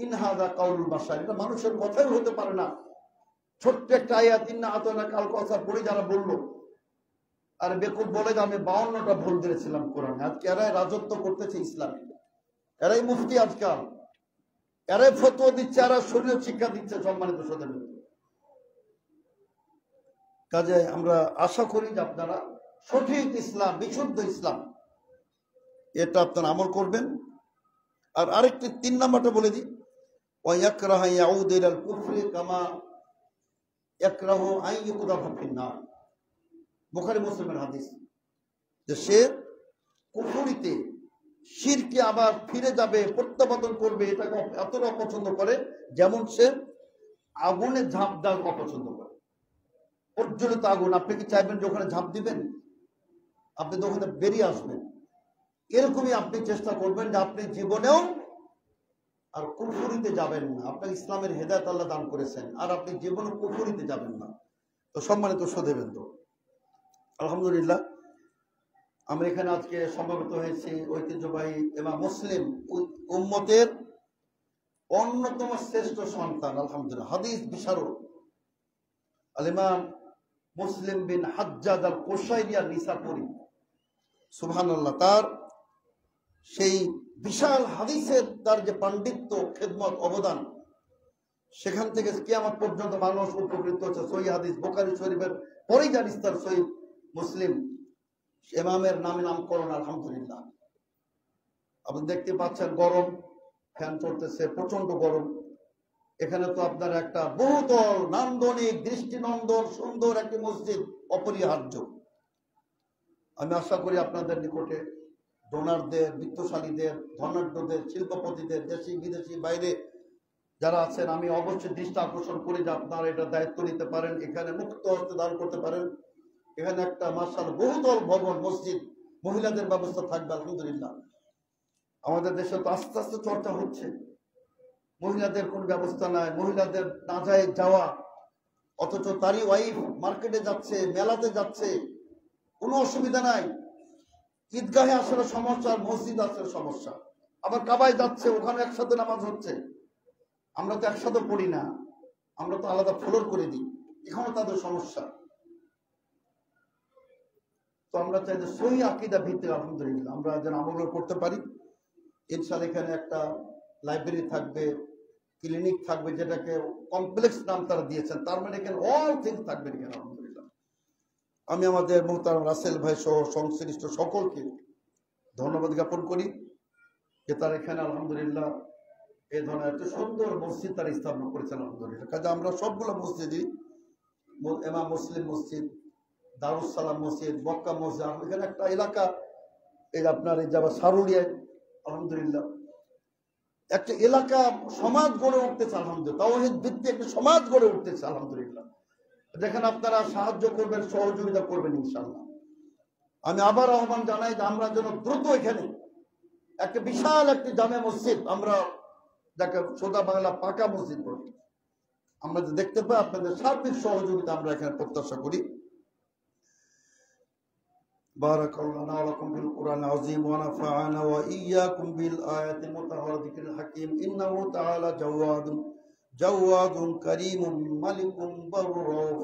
ইনহাদা কাউলুল বাশার, এটা মানুষের কথাই হতে পারে না। ছোট্ট একটা আয়াত, ইন্না আতানা কাল কাউসার পড়ে যারা বললো, আর বেকুব বলে যে আমি 52টা ভুল ধরেছিলাম কোরআনে। আজকে এরাই রাজত্ব করতেছে ইসলামে, এরাই মুফতি আজকাল, এরাই ফতোয়া দিচ্ছে, এরা শরীয়ত শিক্ষা দিচ্ছে। সম্মানিত শ্রোতাবৃন্দ, কাজে আমরা আশা করি যে আপনারা সঠিক ইসলাম, বিশুদ্ধ ইসলাম, এটা আপনারা আমল করবেন। আর আরেকটি 3 নাম্বারটা বলে দিই, ওয়ায়াকরাহু ইয়াউদ ইলাল কুফরি কামা ইয়াকরাহু আন ইউকদাফা ফিন-নার। বুখারী মুসলিমের হাদিস, যে সে কুফরিতে, শিরকে আবার ফিরে যাবে, প্রত্যাবর্তন করবে, এটাকে এতটা অপছন্দ করে যেমন সে আগুনে ঝাঁপ দেওয়া অপছন্দ করে। প্রজ্বলিত আগুন, আপনি কি চাইবেন যে ওখানে ঝাঁপ দিবেন? আপনি তো ওখানে বেরিয়ে আসবেন। এরকমই আপনি চেষ্টা করবেন যে আপনি জীবনেও আর কুফরিতে যাবেন না। আপনার ইসলামের হেদায়েত আল্লাহ দান করেছেন, আর আপনি জীবনে কুফরিতে যাবেন না। তো সম্মানিত শ্রোতাবৃন্দ, আলহামদুলিল্লাহ, আমরা এখানে আজকে সমবেত হয়েছি ঐতিহ্যবাহী ইমাম মুসলিম উম্মতের অন্যতম শ্রেষ্ঠ সন্তান, আলহামদুলিল্লাহ, হাদিস বিশারদ আল ইমাম মুসলিম বিন হাজ্জাজ আল কুশাইরি আল-নিসাপুরি, সুবহানাল্লাহ। তার সেই বিশাল হাদিসের তার যে পাণ্ডিত্য, খেদমত, অবদান, সেখান থেকে কিয়ামত পর্যন্ত মানুষ উপকৃত হচ্ছে। সহিহ হাদিস বুখারী শরীফের পরেই জানিস তার সহিহ মুসলিম, ইমামের নামে নামকরণ, আলহামদুলিল্লাহ। আপনি দেখতে পাচ্ছেন গরম, ফ্যান চলতেছে, প্রচন্ড গরম। এখানে তো আপনার একটা বহুতল, নান্দনিক, দৃষ্টিনন্দন, সুন্দর একটি মসজিদ অপরিহার্য। আমি আশা করি আপনাদের নিকটে ডোনারদের, বিত্তশালীদের, ধনাঢ্যদের, শিল্পপতিদের, দেশি বিদেশি বাইরে যারা আছেন, আমি অবশ্যই দৃষ্টি আকর্ষণ করি যে আপনারা এটা দায়িত্ব নিতে পারেন, এখানে মুক্ত হস্তে দান করতে পারেন। এখানে একটা মাশাআল্লাহ বহুতল ভবন, মসজিদ, মহিলাদের ব্যবস্থা থাকবে, আলহামদুলিল্লাহ। আমাদের দেশে তো আস্তে আস্তে চর্চা হচ্ছে, মহিলাদের কোন ব্যবস্থা নাই, মহিলাদের না যায় যাওয়া, অথচ তারই ওয়াইফ মার্কেটে যাচ্ছে, মেলাতে যাচ্ছে, কোনো অসুবিধা নাই। ঈদগাহে আসলে সমস্যা, মসজিদ আসলে সমস্যা, আবার কাবায় যাচ্ছে, ওখানে একসাথে নামাজ হচ্ছে। আমরা তো একসাথে পড়ি না, আমরা তো আলাদা ফ্লোর করে দিই, এখানেও তাদের সমস্যা। তো আমরা চাই যে সহি আকীদা ভিত্তিক, আলহামদুলিল্লাহ, আমরা যেন আমল করতে পারি। ইনশাআল্লাহ এখানে একটা লাইব্রেরি থাকবে, ক্লিনিক থাকবে, যেটাকে কমপ্লেক্স নাম তারা দিয়েছেন, তার মানে এখানে অল থিংস থাকবে এখানে আলহামদুলিল্লাহ। আমি আমাদের মোহতারাম রাসেল ভাই সহ সংশ্লিষ্ট সকলকে ধন্যবাদ জ্ঞাপন করি যে তারা এখানে আলহামদুলিল্লাহ এই ধরনের একটা সুন্দর মসজিদ তারা স্থাপন করেছেন আলহামদুলিল্লাহ। কাজে আমরা সবগুলো মসজিদই, ইমাম মুসলিম মসজিদ, দারুস সালাম মসজিদ, মক্কা মসজিদ, এখানে একটা এলাকা এই আপনার এই যাবা সারুলিয়ায় আলহামদুলিল্লাহ একটা এলাকা সমাজ গড়ে উঠতেছে আলহামদুলিল্লাহ, তাওহীদ ভিত্তিক একটা সমাজ গড়ে উঠতেছে আলহামদুলিল্লাহ। যেখানে আপনারা সাহায্য করবেন, সহযোগিতা করবেন ইনশাআল্লাহ। আমি আবার আহ্বান জানাই যে আমরা যেন দ্রুত এখানে একটা বিশাল একটি জামে মসজিদ, আমরা যাকে সোজা বাংলা পাকা মসজিদ বলি, আমরা যে দেখতে পাই, আপনাদের সার্বিক সহযোগিতা আমরা এখানে প্রত্যাশা করি। بارك الله لنا ولكم في القرآن العظيم ونفعنا وإياكم بالآيات المطهرة ذكر الحكيم إنه تعالى جواد كريم ملك بر رؤوف